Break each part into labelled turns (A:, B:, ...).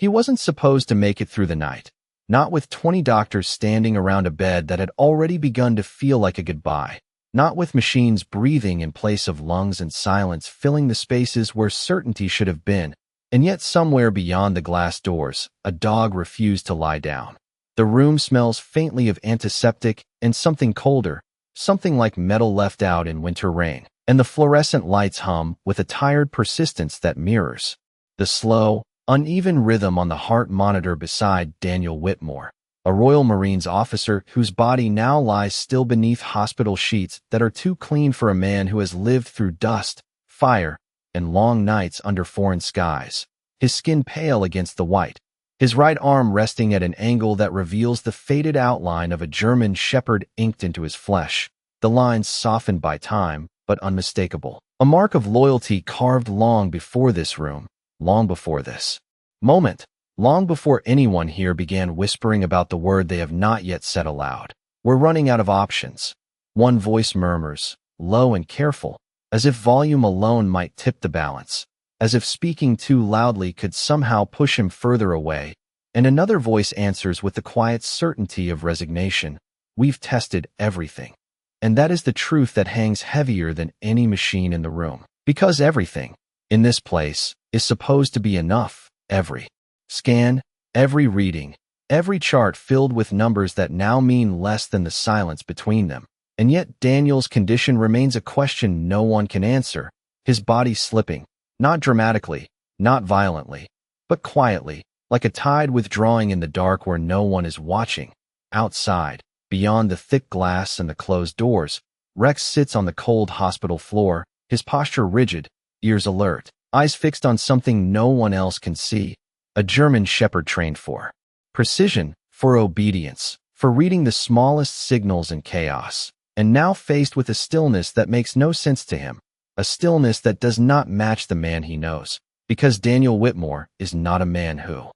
A: He wasn't supposed to make it through the night, not with 20 doctors standing around a bed that had already begun to feel like a goodbye, not with machines breathing in place of lungs and silence filling the spaces where certainty should have been. And yet somewhere beyond the glass doors, a dog refused to lie down. The room smells faintly of antiseptic and something colder, something like metal left out in winter rain, and the fluorescent lights hum with a tired persistence that mirrors the slow, uneven rhythm on the heart monitor beside Daniel Whitmore, a Royal Marines officer whose body now lies still beneath hospital sheets that are too clean for a man who has lived through dust, fire, and long nights under foreign skies, his skin pale against the white, his right arm resting at an angle that reveals the faded outline of a German shepherd inked into his flesh, the lines softened by time, but unmistakable. A mark of loyalty carved long before this room, long before this moment, long before anyone here began whispering about the word they have not yet said aloud. We're running out of options. One voice murmurs, low and careful, as if volume alone might tip the balance, as if speaking too loudly could somehow push him further away, and another voice answers with the quiet certainty of resignation. We've tested everything. And that is the truth that hangs heavier than any machine in the room. Because everything, in this place, is supposed to be enough. Every scan, every reading, every chart filled with numbers that now mean less than the silence between them. And yet Daniel's condition remains a question no one can answer, his body slipping, not dramatically, not violently, but quietly, like a tide withdrawing in the dark where no one is watching. Outside, beyond the thick glass and the closed doors, Rex sits on the cold hospital floor, his posture rigid, ears alert, eyes fixed on something no one else can see. A German shepherd trained for precision, for obedience, for reading the smallest signals in chaos, and now faced with a stillness that makes no sense to him, a stillness that does not match the man he knows, because Daniel Whitmore is not a man who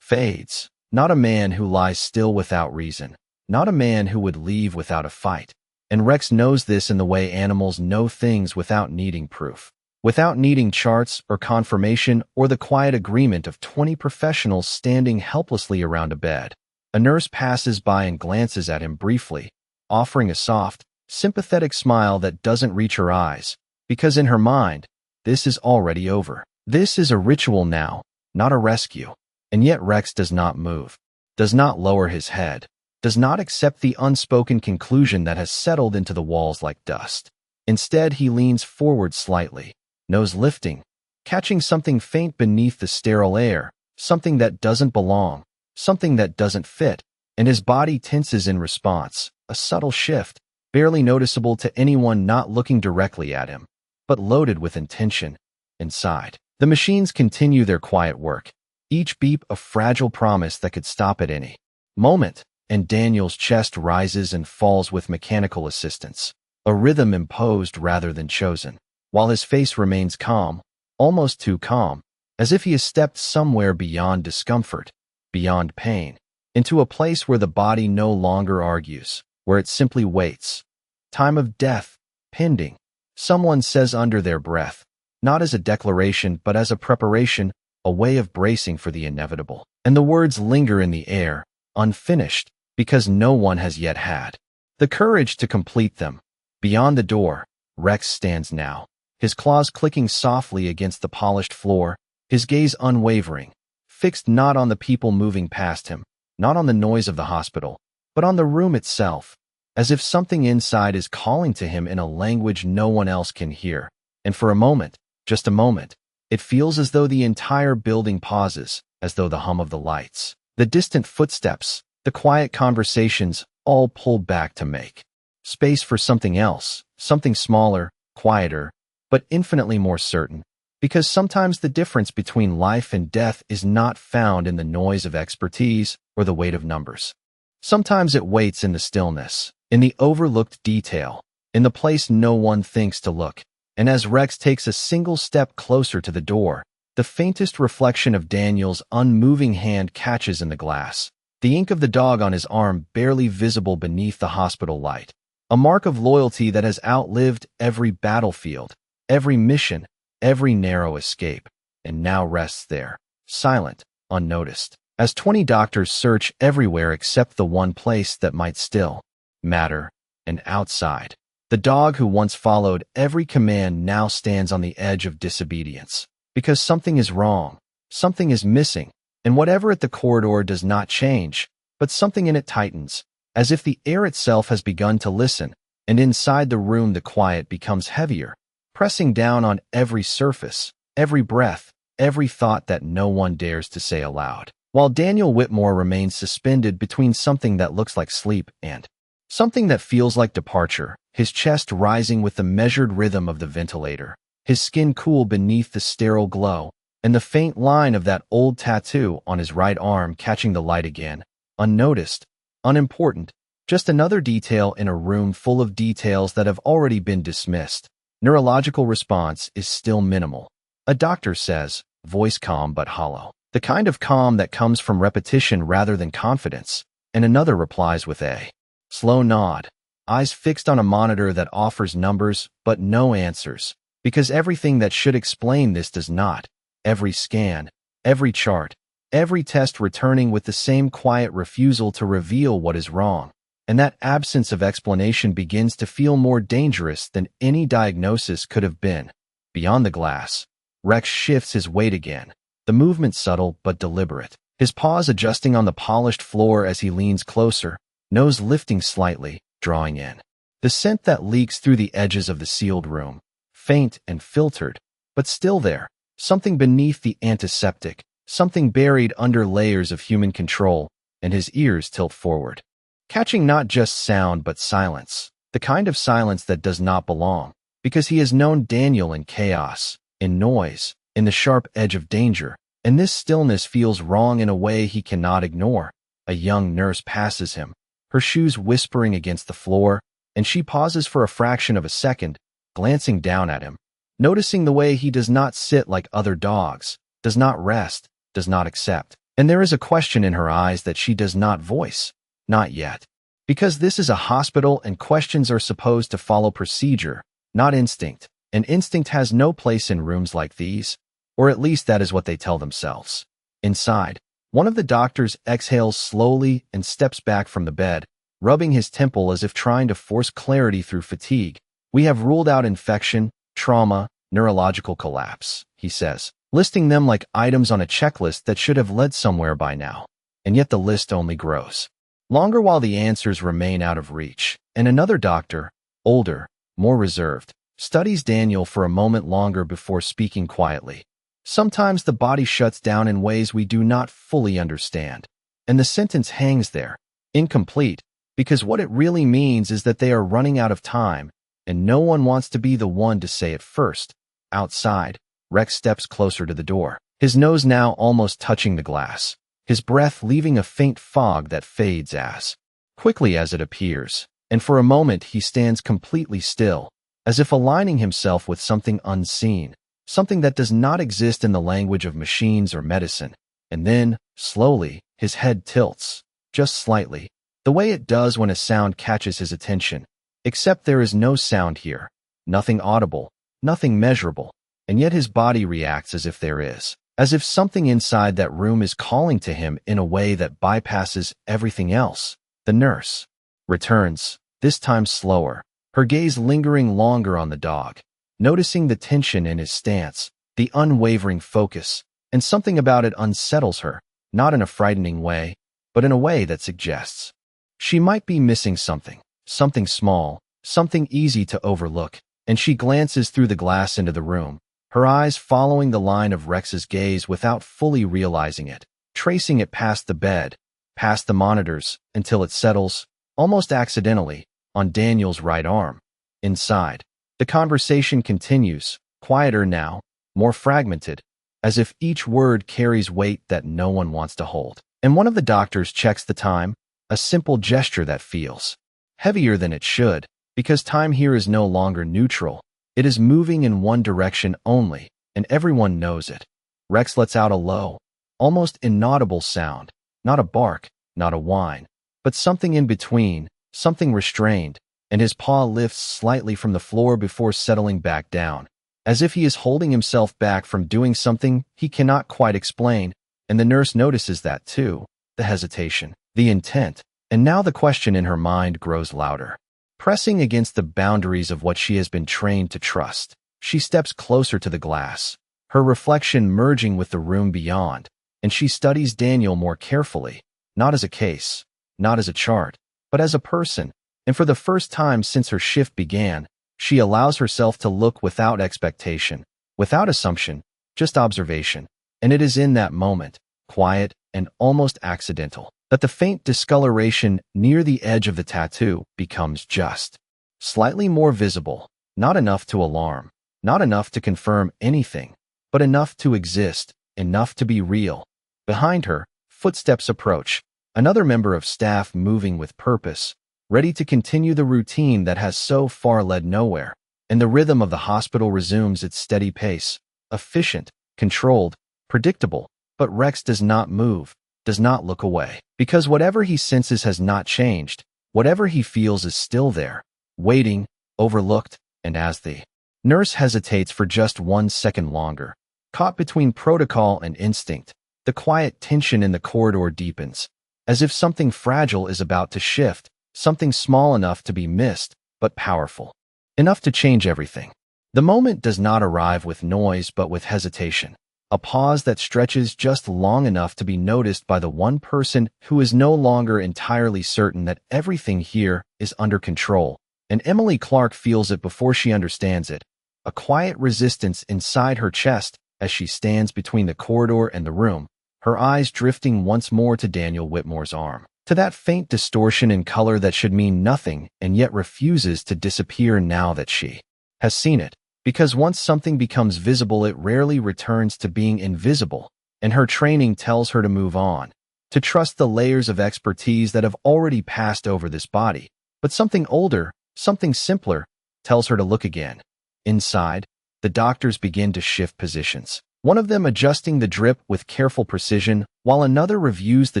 A: fades, not a man who lies still without reason, not a man who would leave without a fight. And Rex knows this in the way animals know things without needing proof, without needing charts or confirmation or the quiet agreement of 20 professionals standing helplessly around a bed. A nurse passes by and glances at him briefly, offering a soft, sympathetic smile that doesn't reach her eyes, because in her mind, this is already over. This is a ritual now, not a rescue. And yet Rex does not move, does not lower his head, does not accept the unspoken conclusion that has settled into the walls like dust. Instead, he leans forward slightly, nose lifting, catching something faint beneath the sterile air, something that doesn't belong, something that doesn't fit, and his body tenses in response, a subtle shift, barely noticeable to anyone not looking directly at him, but loaded with intention. Inside, the machines continue their quiet work, each beep a fragile promise that could stop at any moment. And Daniel's chest rises and falls with mechanical assistance, a rhythm imposed rather than chosen, while his face remains calm, almost too calm, as if he has stepped somewhere beyond discomfort, beyond pain, into a place where the body no longer argues, where it simply waits. Time of death, pending, someone says under their breath, not as a declaration but as a preparation, a way of bracing for the inevitable. And the words linger in the air, unfinished, because no one has yet had the courage to complete them. Beyond the door, Rex stands now, his claws clicking softly against the polished floor, his gaze unwavering, fixed not on the people moving past him, not on the noise of the hospital, but on the room itself, as if something inside is calling to him in a language no one else can hear. And for a moment, just a moment, it feels as though the entire building pauses, as though the hum of the lights, the distant footsteps, the quiet conversations all pull back to make space for something else, something smaller, quieter, but infinitely more certain, because sometimes the difference between life and death is not found in the noise of expertise or the weight of numbers. Sometimes it waits in the stillness, in the overlooked detail, in the place no one thinks to look. And as Rex takes a single step closer to the door, the faintest reflection of Daniel's unmoving hand catches in the glass, the ink of the dog on his arm barely visible beneath the hospital light, a mark of loyalty that has outlived every battlefield, every mission, every narrow escape, and now rests there, silent, unnoticed. As 20 doctors search everywhere except the one place that might still matter, and outside. The dog who once followed every command now stands on the edge of disobedience. Because something is wrong, something is missing, and whatever at the corridor does not change, but something in it tightens, as if the air itself has begun to listen, and inside the room the quiet becomes heavier, pressing down on every surface, every breath, every thought that no one dares to say aloud. While Daniel Whitmore remains suspended between something that looks like sleep and something that feels like departure, his chest rising with the measured rhythm of the ventilator, his skin cool beneath the sterile glow, and the faint line of that old tattoo on his right arm catching the light again, unnoticed, unimportant, just another detail in a room full of details that have already been dismissed. Neurological response is still minimal. A doctor says, voice calm but hollow. The kind of calm that comes from repetition rather than confidence, and another replies with a slow nod, eyes fixed on a monitor that offers numbers but no answers, because everything that should explain this does not. Every scan, every chart, every test returning with the same quiet refusal to reveal what is wrong, and that absence of explanation begins to feel more dangerous than any diagnosis could have been. Beyond the glass, Rex shifts his weight again. The movement subtle but deliberate, his paws adjusting on the polished floor as he leans closer, nose lifting slightly, drawing in the scent that leaks through the edges of the sealed room, faint and filtered, but still there, something beneath the antiseptic, something buried under layers of human control, and his ears tilt forward, catching not just sound but silence, the kind of silence that does not belong, because he has known Daniel in chaos, in noise, in the sharp edge of danger, and this stillness feels wrong in a way he cannot ignore. A young nurse passes him, her shoes whispering against the floor, and she pauses for a fraction of a second, glancing down at him, noticing the way he does not sit like other dogs, does not rest, does not accept. And there is a question in her eyes that she does not voice. Not yet. Because this is a hospital and questions are supposed to follow procedure, not instinct, and instinct has no place in rooms like these. Or at least that is what they tell themselves. Inside, one of the doctors exhales slowly and steps back from the bed, rubbing his temple as if trying to force clarity through fatigue. We have ruled out infection, trauma, neurological collapse, he says, listing them like items on a checklist that should have led somewhere by now. And yet the list only grows longer while the answers remain out of reach. And another doctor, older, more reserved, studies Daniel for a moment longer before speaking quietly. Sometimes the body shuts down in ways we do not fully understand, and the sentence hangs there, incomplete, because what it really means is that they are running out of time, and no one wants to be the one to say it first. Outside, Rex steps closer to the door, his nose now almost touching the glass, his breath leaving a faint fog that fades as quickly as it appears, and for a moment he stands completely still, as if aligning himself with something unseen. Something that does not exist in the language of machines or medicine. And then, slowly, his head tilts, just slightly, the way it does when a sound catches his attention. Except there is no sound here, nothing audible, nothing measurable, and yet his body reacts as if there is, as if something inside that room is calling to him in a way that bypasses everything else. The nurse returns, this time slower, her gaze lingering longer on the dog. Noticing the tension in his stance, the unwavering focus, and something about it unsettles her, not in a frightening way, but in a way that suggests she might be missing something, something small, something easy to overlook, and she glances through the glass into the room, her eyes following the line of Rex's gaze without fully realizing it, tracing it past the bed, past the monitors, until it settles, almost accidentally, on Daniel's right arm. Inside, the conversation continues, quieter now, more fragmented, as if each word carries weight that no one wants to hold. And one of the doctors checks the time, a simple gesture that feels heavier than it should, because time here is no longer neutral. It is moving in one direction only, and everyone knows it. Rex lets out a low, almost inaudible sound, not a bark, not a whine, but something in between, something restrained, and his paw lifts slightly from the floor before settling back down, as if he is holding himself back from doing something he cannot quite explain. And the nurse notices that too, the hesitation, the intent, and now the question in her mind grows louder. Pressing against the boundaries of what she has been trained to trust, she steps closer to the glass, her reflection merging with the room beyond, and she studies Daniel more carefully, not as a case, not as a chart, but as a person. And for the first time since her shift began, she allows herself to look without expectation, without assumption, just observation. And it is in that moment, quiet and almost accidental, that the faint discoloration near the edge of the tattoo becomes just slightly more visible, not enough to alarm, not enough to confirm anything, but enough to exist, enough to be real. Behind her, footsteps approach, another member of staff moving with purpose, ready to continue the routine that has so far led nowhere. And the rhythm of the hospital resumes its steady pace, efficient, controlled, predictable. But Rex does not move, does not look away, because whatever he senses has not changed. Whatever he feels is still there, waiting, overlooked. And as the nurse hesitates for just 1 second longer, caught between protocol and instinct, the quiet tension in the corridor deepens, as if something fragile is about to shift, something small enough to be missed, but powerful enough to change everything. The moment does not arrive with noise but with hesitation, a pause that stretches just long enough to be noticed by the one person who is no longer entirely certain that everything here is under control. And Emily Clark feels it before she understands it, a quiet resistance inside her chest as she stands between the corridor and the room, her eyes drifting once more to Daniel Whitmore's arm, to that faint distortion in color that should mean nothing and yet refuses to disappear now that she has seen it. Because once something becomes visible, it rarely returns to being invisible, and her training tells her to move on, to trust the layers of expertise that have already passed over this body. But something older, something simpler, tells her to look again. Inside, the doctors begin to shift positions, one of them adjusting the drip with careful precision, while another reviews the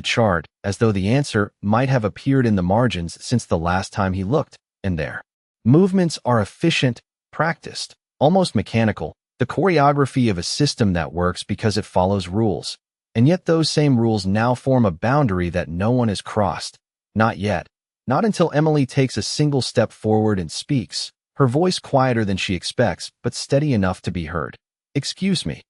A: chart as though the answer might have appeared in the margins since the last time he looked. And their movements are efficient, practiced, almost mechanical, the choreography of a system that works because it follows rules. And yet those same rules now form a boundary that no one has crossed. Not yet. Not until Emily takes a single step forward and speaks, her voice quieter than she expects, but steady enough to be heard. "Excuse me.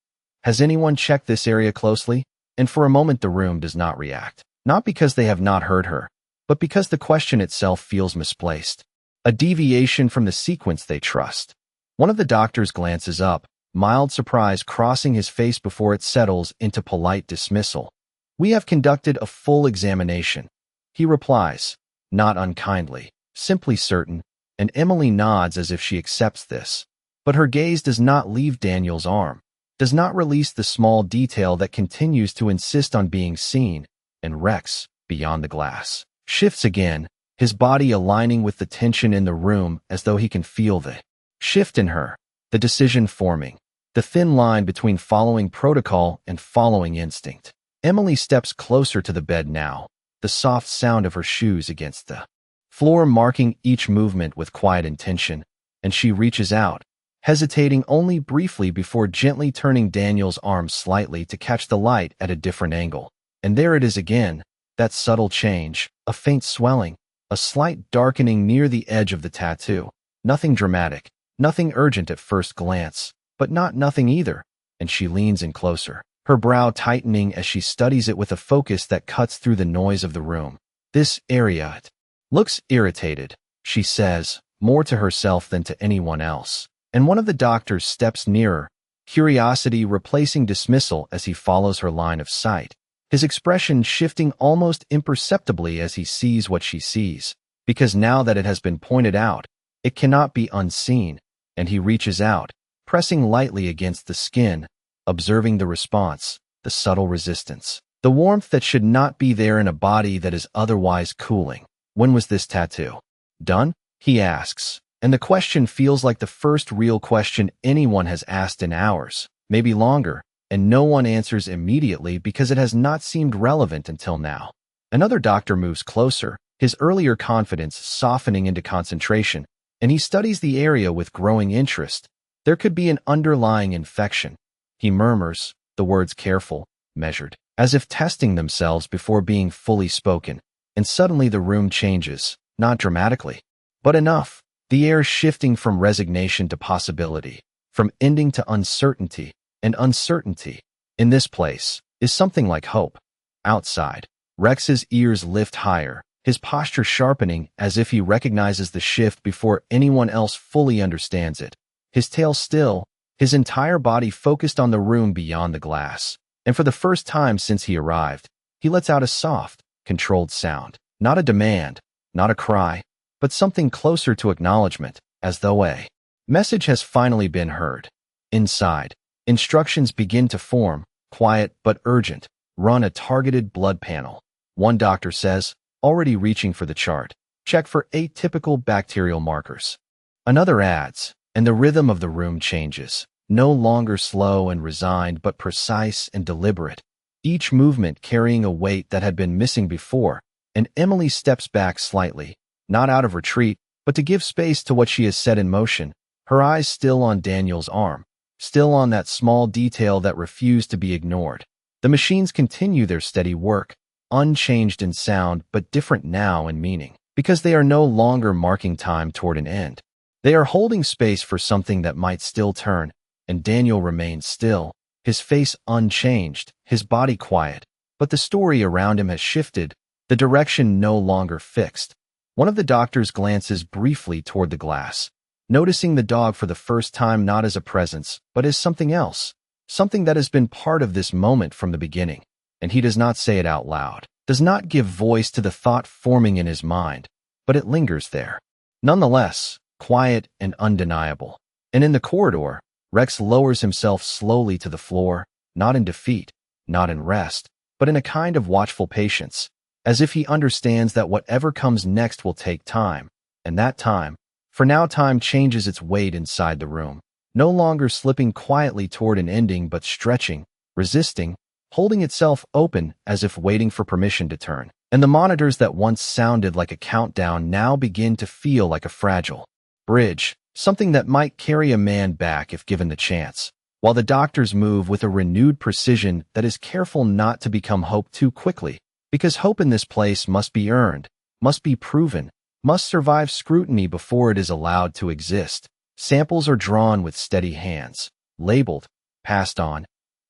A: Has anyone checked this area closely?" And for a moment the room does not react. Not because they have not heard her, but because the question itself feels misplaced. A deviation from the sequence they trust. One of the doctors glances up, mild surprise crossing his face before it settles into polite dismissal. "We have conducted a full examination," he replies, not unkindly, simply certain, and Emily nods as if she accepts this. But her gaze does not leave Daniel's arm, does not release the small detail that continues to insist on being seen, and Rex, beyond the glass, shifts again, his body aligning with the tension in the room as though he can feel the shift in her, the decision forming, the thin line between following protocol and following instinct. Emily steps closer to the bed now, the soft sound of her shoes against the floor marking each movement with quiet intention, and she reaches out, hesitating only briefly before gently turning Daniel's arm slightly to catch the light at a different angle. And there it is again, that subtle change, a faint swelling, a slight darkening near the edge of the tattoo. Nothing dramatic, nothing urgent at first glance, but not nothing either, and she leans in closer, her brow tightening as she studies it with a focus that cuts through the noise of the room. "This area, it looks irritated," she says, more to herself than to anyone else. And one of the doctors steps nearer, curiosity replacing dismissal as he follows her line of sight, his expression shifting almost imperceptibly as he sees what she sees, because now that it has been pointed out, it cannot be unseen, and he reaches out, pressing lightly against the skin, observing the response, the subtle resistance, the warmth that should not be there in a body that is otherwise cooling. "When was this tattoo done?" he asks, and the question feels like the first real question anyone has asked in hours, maybe longer, and no one answers immediately because it has not seemed relevant until now. Another doctor moves closer, his earlier confidence softening into concentration, and he studies the area with growing interest. "There could be an underlying infection," he murmurs, the words careful, measured. as if testing themselves before being fully spoken, and suddenly the room changes, not dramatically, but enough, the air shifting from resignation to possibility, from ending to uncertainty, and uncertainty, in this place, is something like hope. Outside, Rex's ears lift higher, his posture sharpening as if he recognizes the shift before anyone else fully understands it. His tail still, his entire body focused on the room beyond the glass. And for the first time since he arrived, he lets out a soft, controlled sound. Not a demand, not a cry, but something closer to acknowledgement, as though a message has finally been heard. Inside, instructions begin to form, quiet but urgent. Run a targeted blood panel. One doctor says, already reaching for the chart. Check for atypical bacterial markers. Another adds, and the rhythm of the room changes. No longer slow and resigned, but precise and deliberate. Each movement carrying a weight that had been missing before, and Emily steps back slightly, not out of retreat, but to give space to what she has set in motion, her eyes still on Daniel's arm, still on that small detail that refused to be ignored. The machines continue their steady work, unchanged in sound but different now in meaning, because they are no longer marking time toward an end. They are holding space for something that might still turn, and Daniel remains still, his face unchanged, his body quiet, but the story around him has shifted, the direction no longer fixed. One of the doctors glances briefly toward the glass, noticing the dog for the first time not as a presence, but as something else. Something that has been part of this moment from the beginning, and he does not say it out loud, does not give voice to the thought forming in his mind, but it lingers there. Nonetheless, quiet and undeniable. And in the corridor, Rex lowers himself slowly to the floor, not in defeat, not in rest, but in a kind of watchful patience, as if he understands that whatever comes next will take time, and that time, for now time changes its weight inside the room. No longer slipping quietly toward an ending but stretching, resisting, holding itself open as if waiting for permission to turn. And the monitors that once sounded like a countdown now begin to feel like a fragile bridge, something that might carry a man back if given the chance, while the doctors move with a renewed precision that is careful not to become hope too quickly, because hope in this place must be earned, must be proven, must survive scrutiny before it is allowed to exist. Samples are drawn with steady hands, labeled, passed on,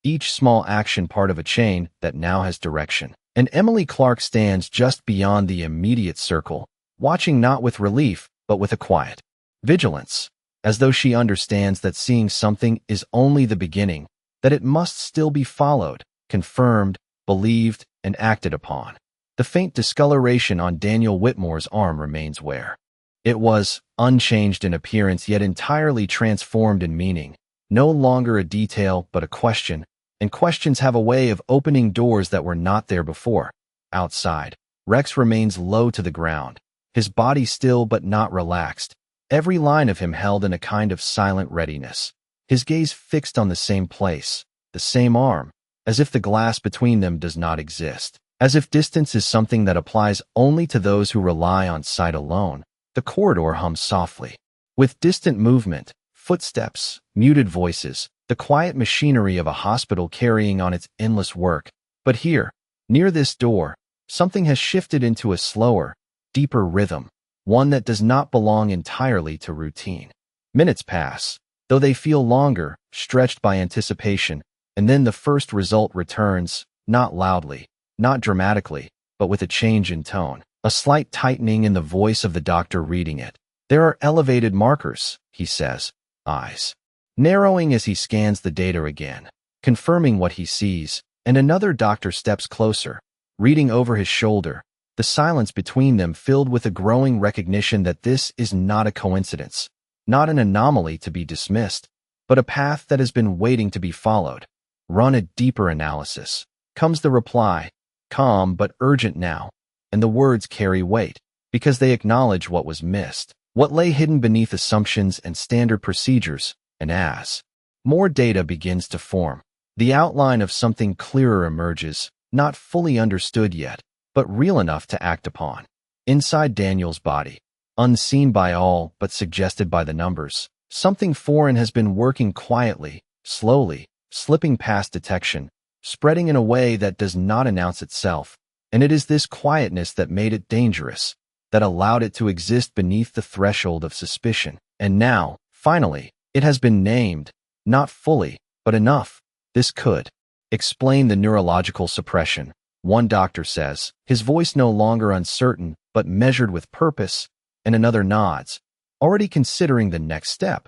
A: each small action part of a chain that now has direction. And Emily Clark stands just beyond the immediate circle, watching not with relief, but with a quiet vigilance, as though she understands that seeing something is only the beginning, that it must still be followed, confirmed, believed, and acted upon. The faint discoloration on Daniel Whitmore's arm remains where it was, unchanged in appearance yet entirely transformed in meaning, no longer a detail but a question, and questions have a way of opening doors that were not there before. Outside, Rex remains low to the ground, his body still but not relaxed, every line of him held in a kind of silent readiness, his gaze fixed on the same place, the same arm, as if the glass between them does not exist, as if distance is something that applies only to those who rely on sight alone. The corridor hums softly. With distant movement, footsteps, muted voices, the quiet machinery of a hospital carrying on its endless work. But here, near this door, something has shifted into a slower, deeper rhythm, one that does not belong entirely to routine. Minutes pass, though they feel longer, stretched by anticipation, and then the first result returns, not loudly, not dramatically, but with a change in tone. A slight tightening in the voice of the doctor reading it. There are elevated markers, he says, eyes narrowing as he scans the data again, confirming what he sees, and another doctor steps closer, reading over his shoulder, the silence between them filled with a growing recognition that this is not a coincidence, not an anomaly to be dismissed, but a path that has been waiting to be followed. Run a deeper analysis. Comes the reply, calm but urgent now. And the words carry weight, because they acknowledge what was missed, what lay hidden beneath assumptions and standard procedures, and as more data begins to form, the outline of something clearer emerges, not fully understood yet, but real enough to act upon. Inside Daniel's body, unseen by all but suggested by the numbers, something foreign has been working quietly, slowly, slipping past detection, spreading in a way that does not announce itself. And it is this quietness that made it dangerous, that allowed it to exist beneath the threshold of suspicion. And now, finally, it has been named, not fully, but enough. This could explain the neurological suppression, one doctor says, his voice no longer uncertain, but measured with purpose, and another nods, already considering the next step.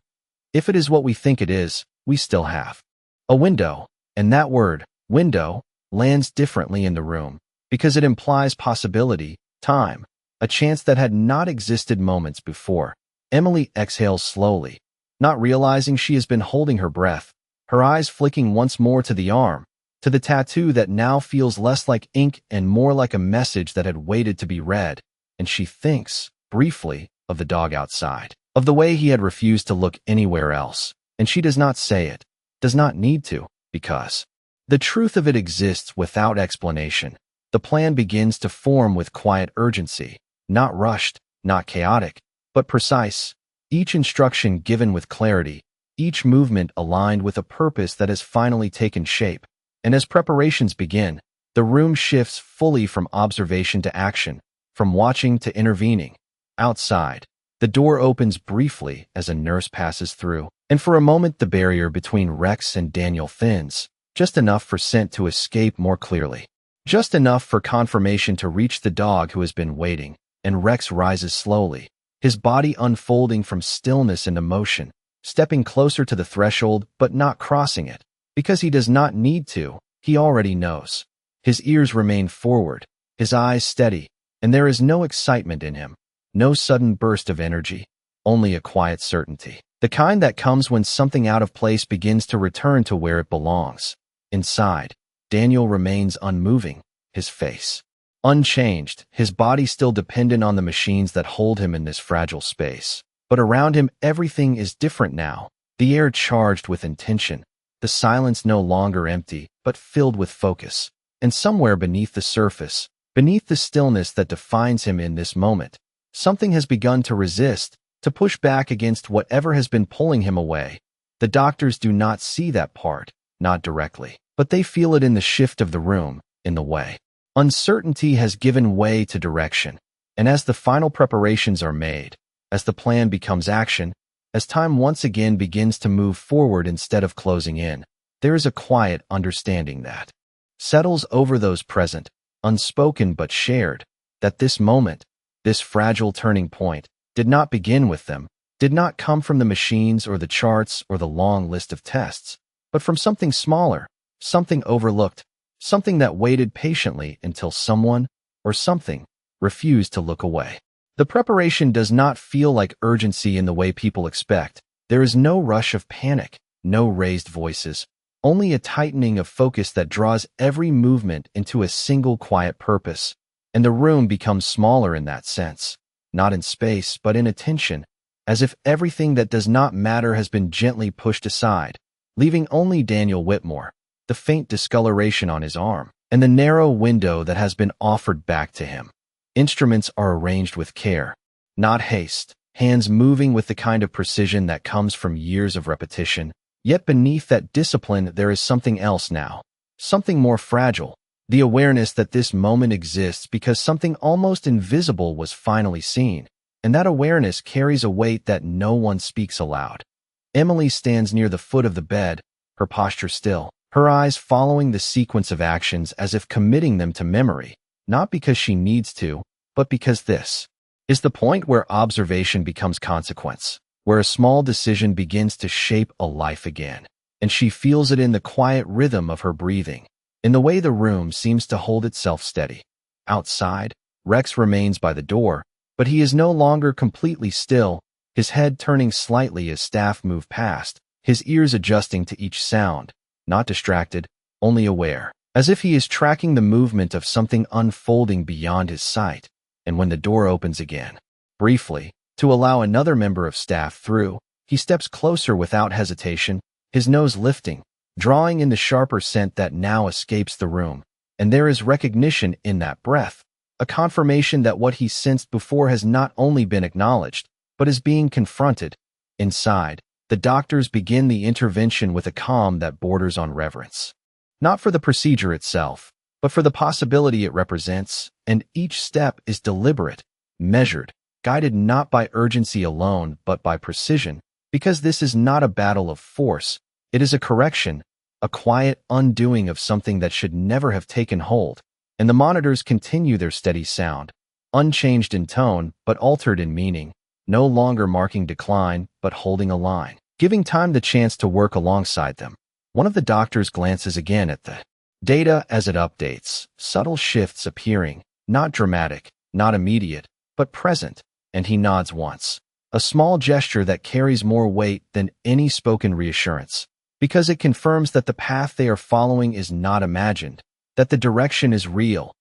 A: If it is what we think it is, we still have a window, and that word, window, lands differently in the room, because it implies possibility, time, a chance that had not existed moments before. Emily exhales slowly, not realizing she has been holding her breath, her eyes flicking once more to the arm, to the tattoo that now feels less like ink and more like a message that had waited to be read. And she thinks, briefly, of the dog outside, of the way he had refused to look anywhere else. And she does not say it, does not need to, because the truth of it exists without explanation. The plan begins to form with quiet urgency, not rushed, not chaotic, but precise. Each instruction given with clarity, each movement aligned with a purpose that has finally taken shape. And as preparations begin, the room shifts fully from observation to action, from watching to intervening. Outside, the door opens briefly as a nurse passes through, and for a moment the barrier between Rex and Daniel thins, just enough for scent to escape more clearly. Just enough for confirmation to reach the dog who has been waiting, and Rex rises slowly, his body unfolding from stillness into motion, stepping closer to the threshold but not crossing it, because he does not need to, he already knows. His ears remain forward, his eyes steady, and there is no excitement in him, no sudden burst of energy, only a quiet certainty, the kind that comes when something out of place begins to return to where it belongs. Inside, Daniel remains unmoving, his face unchanged, his body still dependent on the machines that hold him in this fragile space. But around him everything is different now, the air charged with intention, the silence no longer empty, but filled with focus. And somewhere beneath the surface, beneath the stillness that defines him in this moment, something has begun to resist, to push back against whatever has been pulling him away. The doctors do not see that part, not directly, but they feel it in the shift of the room, in the way uncertainty has given way to direction. And as the final preparations are made, as the plan becomes action, as time once again begins to move forward instead of closing in, there is a quiet understanding that settles over those present, unspoken but shared, that this moment, this fragile turning point, did not begin with them, did not come from the machines or the charts or the long list of tests, but from something smaller, something overlooked, something that waited patiently until someone, or something, refused to look away. The preparation does not feel like urgency in the way people expect. There is no rush of panic, no raised voices, only a tightening of focus that draws every movement into a single quiet purpose. And the room becomes smaller in that sense, not in space but in attention, as if everything that does not matter has been gently pushed aside, leaving only Daniel Whitmore, the faint discoloration on his arm, and the narrow window that has been offered back to him. Instruments are arranged with care, not haste, hands moving with the kind of precision that comes from years of repetition. Yet beneath that discipline there is something else now, something more fragile, the awareness that this moment exists because something almost invisible was finally seen, and that awareness carries a weight that no one speaks aloud. Emily stands near the foot of the bed, her posture still, her eyes following the sequence of actions as if committing them to memory, not because she needs to, but because this is the point where observation becomes consequence, where a small decision begins to shape a life again. And she feels it in the quiet rhythm of her breathing, in the way the room seems to hold itself steady. Outside, Rex remains by the door, but he is no longer completely still, his head turning slightly as staff move past, his ears adjusting to each sound, not distracted, only aware, as if he is tracking the movement of something unfolding beyond his sight. And when the door opens again, briefly, to allow another member of staff through, he steps closer without hesitation, his nose lifting, drawing in the sharper scent that now escapes the room. And there is recognition in that breath, a confirmation that what he sensed before has not only been acknowledged, but is being confronted. Inside, the doctors begin the intervention with a calm that borders on reverence. not for the procedure itself, but for the possibility it represents, and each step is deliberate, measured, guided not by urgency alone, but by precision, because this is not a battle of force, it is a correction, a quiet undoing of something that should never have taken hold, and the monitors continue their steady sound, unchanged in tone, but altered in meaning, no longer marking decline, but holding a line, giving time the chance to work alongside them. One of the doctors glances again at the data as it updates, subtle shifts appearing, not dramatic, not immediate, but present, and he nods once. A small gesture that carries more weight than any spoken reassurance, because it confirms that the path they are following is not imagined, that the direction is real.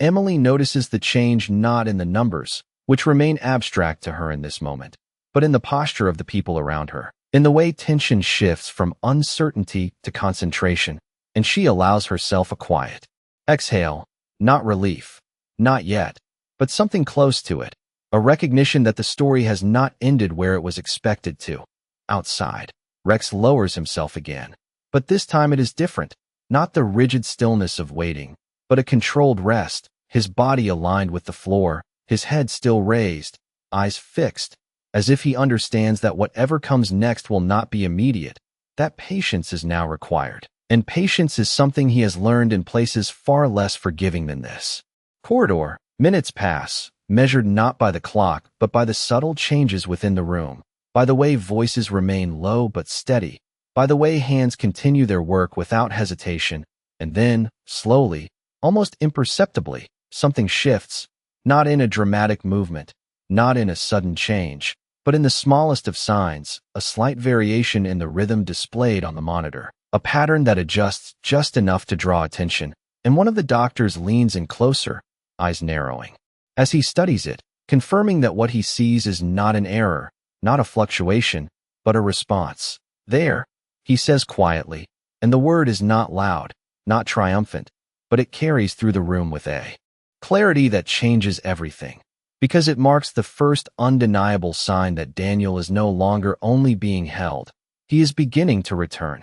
A: Emily notices the change not in the numbers, which remain abstract to her in this moment, but in the posture of the people around her, in the way tension shifts from uncertainty to concentration, and she allows herself a quiet exhale, not relief, not yet, but something close to it, a recognition that the story has not ended where it was expected to. Outside, Rex lowers himself again, but this time it is different, not the rigid stillness of waiting, but a controlled rest, his body aligned with the floor, his head still raised, eyes fixed, as if he understands that whatever comes next will not be immediate, that patience is now required. And patience is something he has learned in places far less forgiving than this. Corridor, minutes pass, measured not by the clock, but by the subtle changes within the room, by the way voices remain low but steady, by the way hands continue their work without hesitation, and then, slowly, almost imperceptibly, something shifts, not in a dramatic movement, not in a sudden change, but in the smallest of signs, a slight variation in the rhythm displayed on the monitor, a pattern that adjusts just enough to draw attention, and one of the doctors leans in closer, eyes narrowing. As he studies it, confirming that what he sees is not an error, not a fluctuation, but a response. There, he says quietly, and the word is not loud, not triumphant, but it carries through the room with a clarity that changes everything, because it marks the first undeniable sign that Daniel is no longer only being held, he is beginning to return.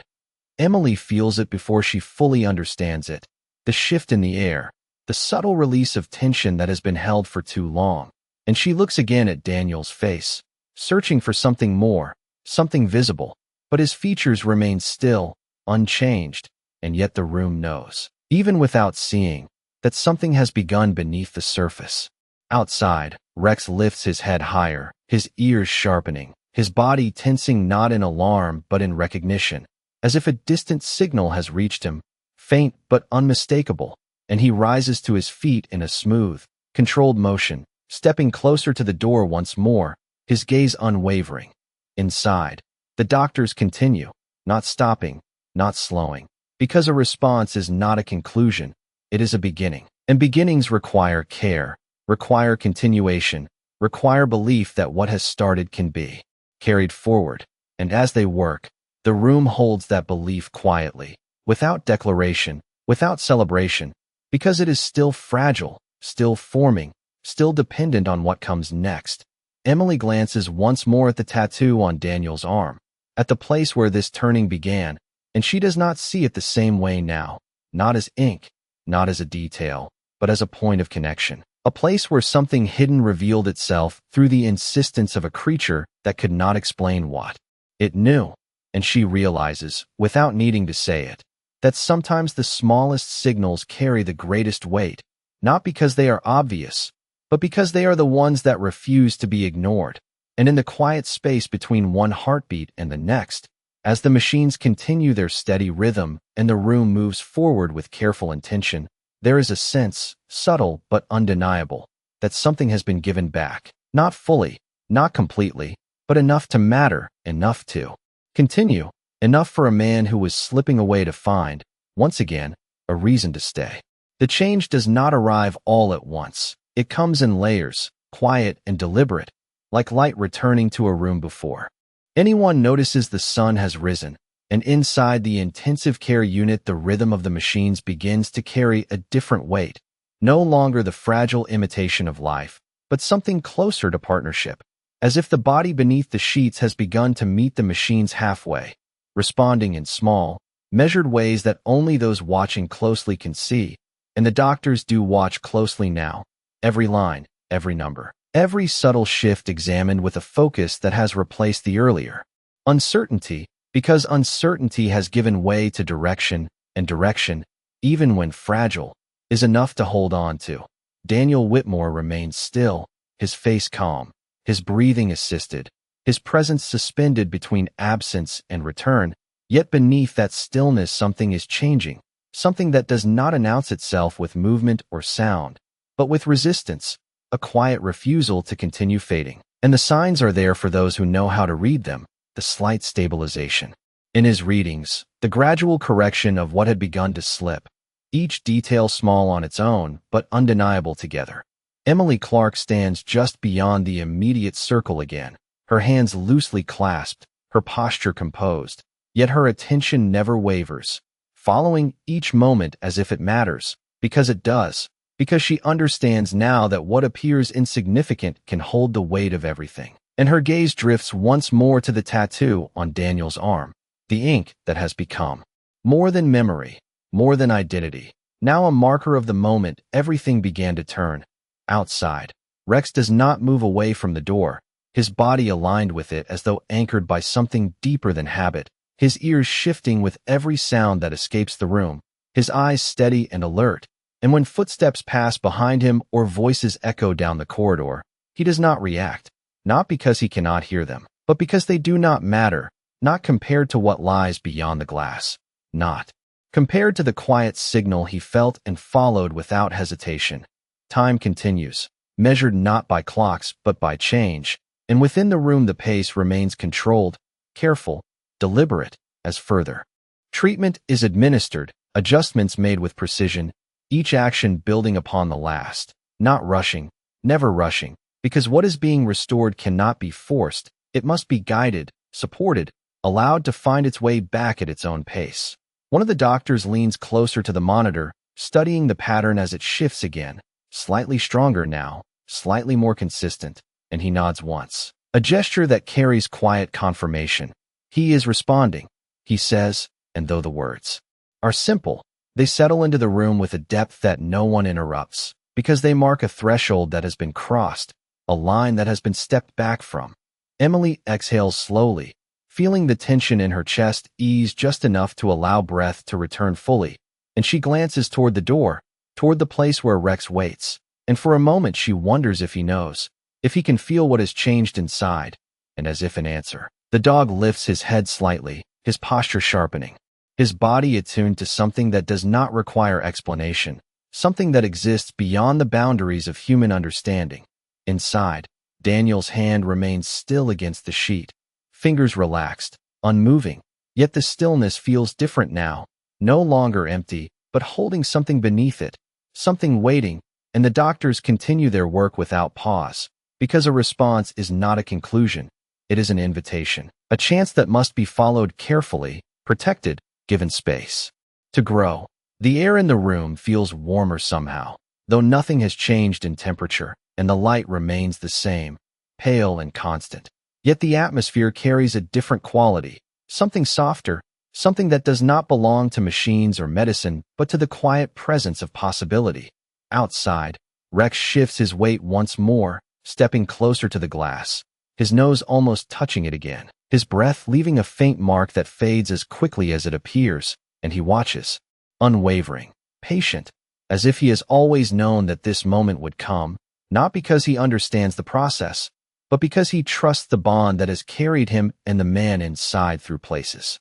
A: Emily feels it before she fully understands it, the shift in the air, the subtle release of tension that has been held for too long, and she looks again at Daniel's face, searching for something more, something visible, but his features remain still, unchanged, and yet the room knows, even without seeing, that something has begun beneath the surface. Outside, Rex lifts his head higher, his ears sharpening, his body tensing not in alarm but in recognition, as if a distant signal has reached him, faint but unmistakable, and he rises to his feet in a smooth, controlled motion, stepping closer to the door once more, his gaze unwavering. Inside, the doctors continue, not stopping, not slowing, because a response is not a conclusion, it is a beginning. And beginnings require care, require continuation, require belief that what has started can be carried forward, and as they work, the room holds that belief quietly, without declaration, without celebration, because it is still fragile, still forming, still dependent on what comes next. Emily glances once more at the tattoo on Daniel's arm, at the place where this turning began, and she does not see it the same way now, not as ink, not as a detail, but as a point of connection, a place where something hidden revealed itself through the insistence of a creature that could not explain what it knew. And she realizes, without needing to say it, that sometimes the smallest signals carry the greatest weight, not because they are obvious, but because they are the ones that refuse to be ignored. And in the quiet space between one heartbeat and the next, as the machines continue their steady rhythm and the room moves forward with careful intention, there is a sense, subtle but undeniable, that something has been given back, not fully, not completely, but enough to matter, enough to continue, enough for a man who was slipping away to find, once again, a reason to stay. The change does not arrive all at once. It comes in layers, quiet and deliberate, like light returning to a room before anyone notices the sun has risen, and inside the intensive care unit the rhythm of the machines begins to carry a different weight, no longer the fragile imitation of life, but something closer to partnership, as if the body beneath the sheets has begun to meet the machines halfway, responding in small, measured ways that only those watching closely can see, and the doctors do watch closely now. Every line, every number, every subtle shift examined with a focus that has replaced the earlier uncertainty, because uncertainty has given way to direction, and direction, even when fragile, is enough to hold on to. Daniel Whitmore remained still, his face calm, his breathing assisted, his presence suspended between absence and return, yet beneath that stillness something is changing, something that does not announce itself with movement or sound, but with resistance, a quiet refusal to continue fading. And the signs are there for those who know how to read them, the slight stabilization in his readings, the gradual correction of what had begun to slip, each detail small on its own, but undeniable together. Emily Clark stands just beyond the immediate circle again, her hands loosely clasped, her posture composed, yet her attention never wavers, following each moment as if it matters, because it does, because she understands now that what appears insignificant can hold the weight of everything. And her gaze drifts once more to the tattoo on Daniel's arm, the ink that has become more than memory, more than identity. Now a marker of the moment everything began to turn. Outside, Rex does not move away from the door, his body aligned with it as though anchored by something deeper than habit, his ears shifting with every sound that escapes the room, his eyes steady and alert, and when footsteps pass behind him or voices echo down the corridor, he does not react, not because he cannot hear them, but because they do not matter, not compared to what lies beyond the glass, not compared to the quiet signal he felt and followed without hesitation. Time continues, measured not by clocks but by change, and within the room the pace remains controlled, careful, deliberate, as further treatment is administered, adjustments made with precision, each action building upon the last, not rushing, never rushing, because what is being restored cannot be forced, it must be guided, supported, allowed to find its way back at its own pace. One of the doctors leans closer to the monitor, studying the pattern as it shifts again, slightly stronger now, slightly more consistent, and he nods once, a gesture that carries quiet confirmation. He is responding, he says, and though the words are simple, they settle into the room with a depth that no one interrupts, because they mark a threshold that has been crossed, a line that has been stepped back from. Emily exhales slowly, feeling the tension in her chest ease just enough to allow breath to return fully, and she glances toward the door, toward the place where Rex waits, and for a moment she wonders if he knows, if he can feel what has changed inside, and as if in answer, the dog lifts his head slightly, his posture sharpening, his body attuned to something that does not require explanation, something that exists beyond the boundaries of human understanding. Inside, Daniel's hand remains still against the sheet, fingers relaxed, unmoving, yet the stillness feels different now, no longer empty, but holding something beneath it, something waiting, and the doctors continue their work without pause, because a response is not a conclusion, it is an invitation, a chance that must be followed carefully, protected, given space to grow. The air in the room feels warmer somehow, though nothing has changed in temperature, and the light remains the same, pale and constant. Yet the atmosphere carries a different quality, something softer, something that does not belong to machines or medicine, but to the quiet presence of possibility. Outside, Rex shifts his weight once more, stepping closer to the glass, his nose almost touching it again, his breath leaving a faint mark that fades as quickly as it appears, and he watches, unwavering, patient, as if he has always known that this moment would come, not because he understands the process, but because he trusts the bond that has carried him and the man inside through places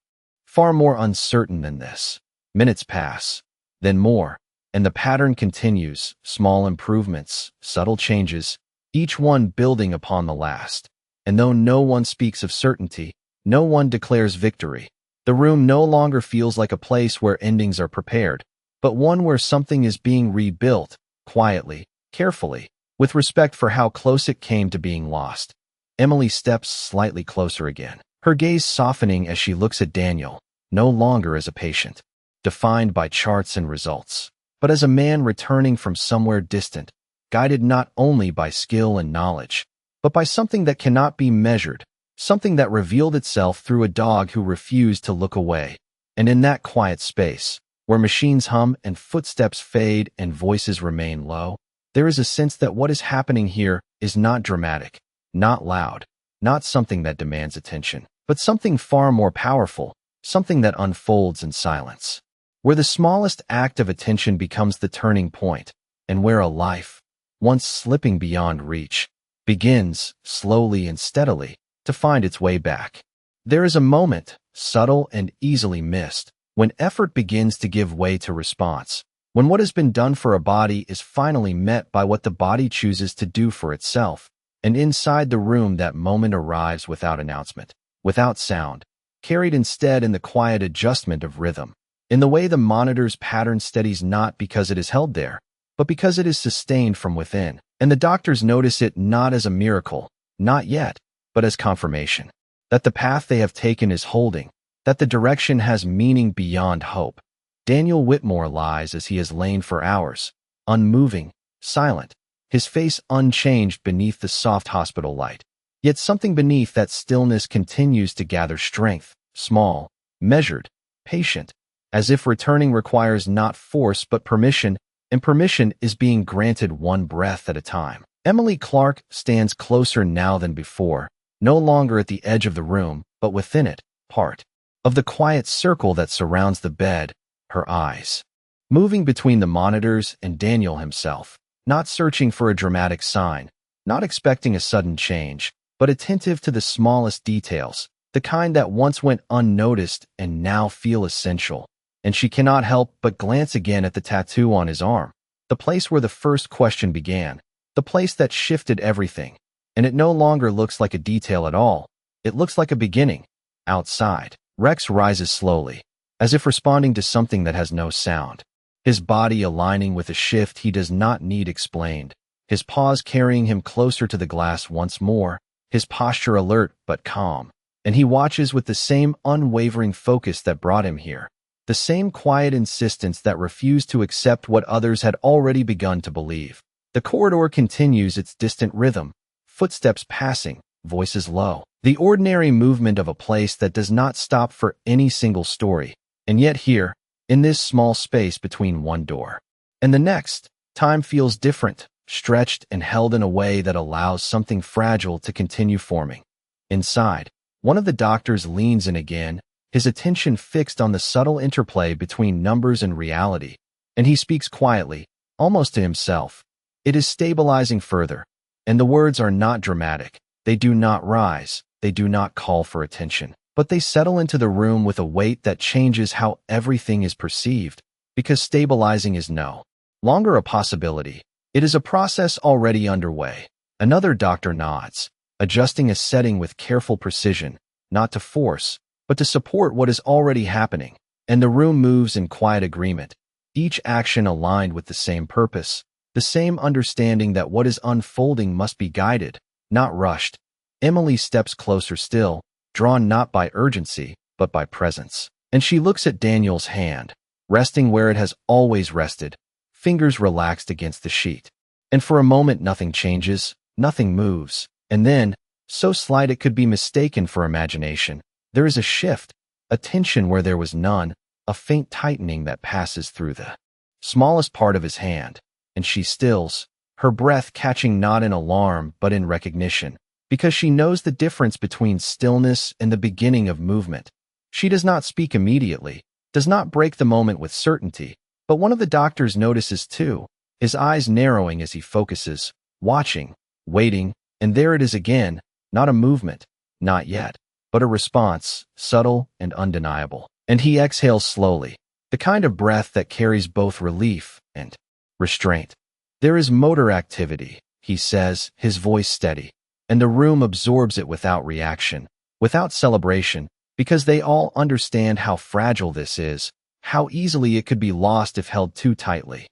A: far more uncertain than this. Minutes pass, then more, and the pattern continues, small improvements, subtle changes, each one building upon the last. And though no one speaks of certainty, no one declares victory, the room no longer feels like a place where endings are prepared, but one where something is being rebuilt, quietly, carefully, with respect for how close it came to being lost. Emily steps slightly closer again, her gaze softening as she looks at Daniel, no longer as a patient, defined by charts and results, but as a man returning from somewhere distant, guided not only by skill and knowledge, but by something that cannot be measured, something that revealed itself through a dog who refused to look away. And in that quiet space, where machines hum and footsteps fade and voices remain low, there is a sense that what is happening here is not dramatic, not loud, not something that demands attention, but something far more powerful, something that unfolds in silence, where the smallest act of attention becomes the turning point, and where a life, once slipping beyond reach, begins, slowly and steadily, to find its way back. There is a moment, subtle and easily missed, when effort begins to give way to response, when what has been done for a body is finally met by what the body chooses to do for itself, and inside the room that moment arrives without announcement, without sound, carried instead in the quiet adjustment of rhythm, in the way the monitor's pattern steadies not because it is held there, but because it is sustained from within, and the doctors notice it not as a miracle, not yet, but as confirmation, that the path they have taken is holding, that the direction has meaning beyond hope. Daniel Whitmore lies as he has lain for hours, unmoving, silent, his face unchanged beneath the soft hospital light. Yet something beneath that stillness continues to gather strength, small, measured, patient, as if returning requires not force but permission, and permission is being granted one breath at a time. Emily Clark stands closer now than before, no longer at the edge of the room, but within it, part of the quiet circle that surrounds the bed, her eyes moving between the monitors and Daniel himself, not searching for a dramatic sign, not expecting a sudden change, but attentive to the smallest details, the kind that once went unnoticed and now feel essential. And she cannot help but glance again at the tattoo on his arm, the place where the first question began, the place that shifted everything. And it no longer looks like a detail at all. It looks like a beginning. Outside, Rex rises slowly, as if responding to something that has no sound, his body aligning with a shift he does not need explained, his paws carrying him closer to the glass once more, his posture alert but calm. And he watches with the same unwavering focus that brought him here. The same quiet insistence that refused to accept what others had already begun to believe. The corridor continues its distant rhythm, footsteps passing, voices low. The ordinary movement of a place that does not stop for any single story. And yet here, in this small space between one door and the next, time feels different, stretched and held in a way that allows something fragile to continue forming. Inside, one of the doctors leans in again, his attention fixed on the subtle interplay between numbers and reality, and he speaks quietly, almost to himself. It is stabilizing further, and the words are not dramatic. They do not rise, they do not call for attention, but they settle into the room with a weight that changes how everything is perceived, because stabilizing is no longer a possibility. It is a process already underway. Another doctor nods, adjusting a setting with careful precision, not to force, but to support what is already happening, and the room moves in quiet agreement, each action aligned with the same purpose, the same understanding that what is unfolding must be guided, not rushed. Emily steps closer still, drawn not by urgency, but by presence, and she looks at Daniel's hand, resting where it has always rested, fingers relaxed against the sheet. And for a moment nothing changes, nothing moves, and then, so slight it could be mistaken for imagination, there is a shift, a tension where there was none, a faint tightening that passes through the smallest part of his hand, and she stills, her breath catching not in alarm but in recognition, because she knows the difference between stillness and the beginning of movement. She does not speak immediately, does not break the moment with certainty, but one of the doctors notices too, his eyes narrowing as he focuses, watching, waiting, and there it is again, not a movement, not yet, but a response, subtle and undeniable. And he exhales slowly, the kind of breath that carries both relief and restraint. There is motor activity, he says, his voice steady, and the room absorbs it without reaction, without celebration, because they all understand how fragile this is, how easily it could be lost if held too tightly.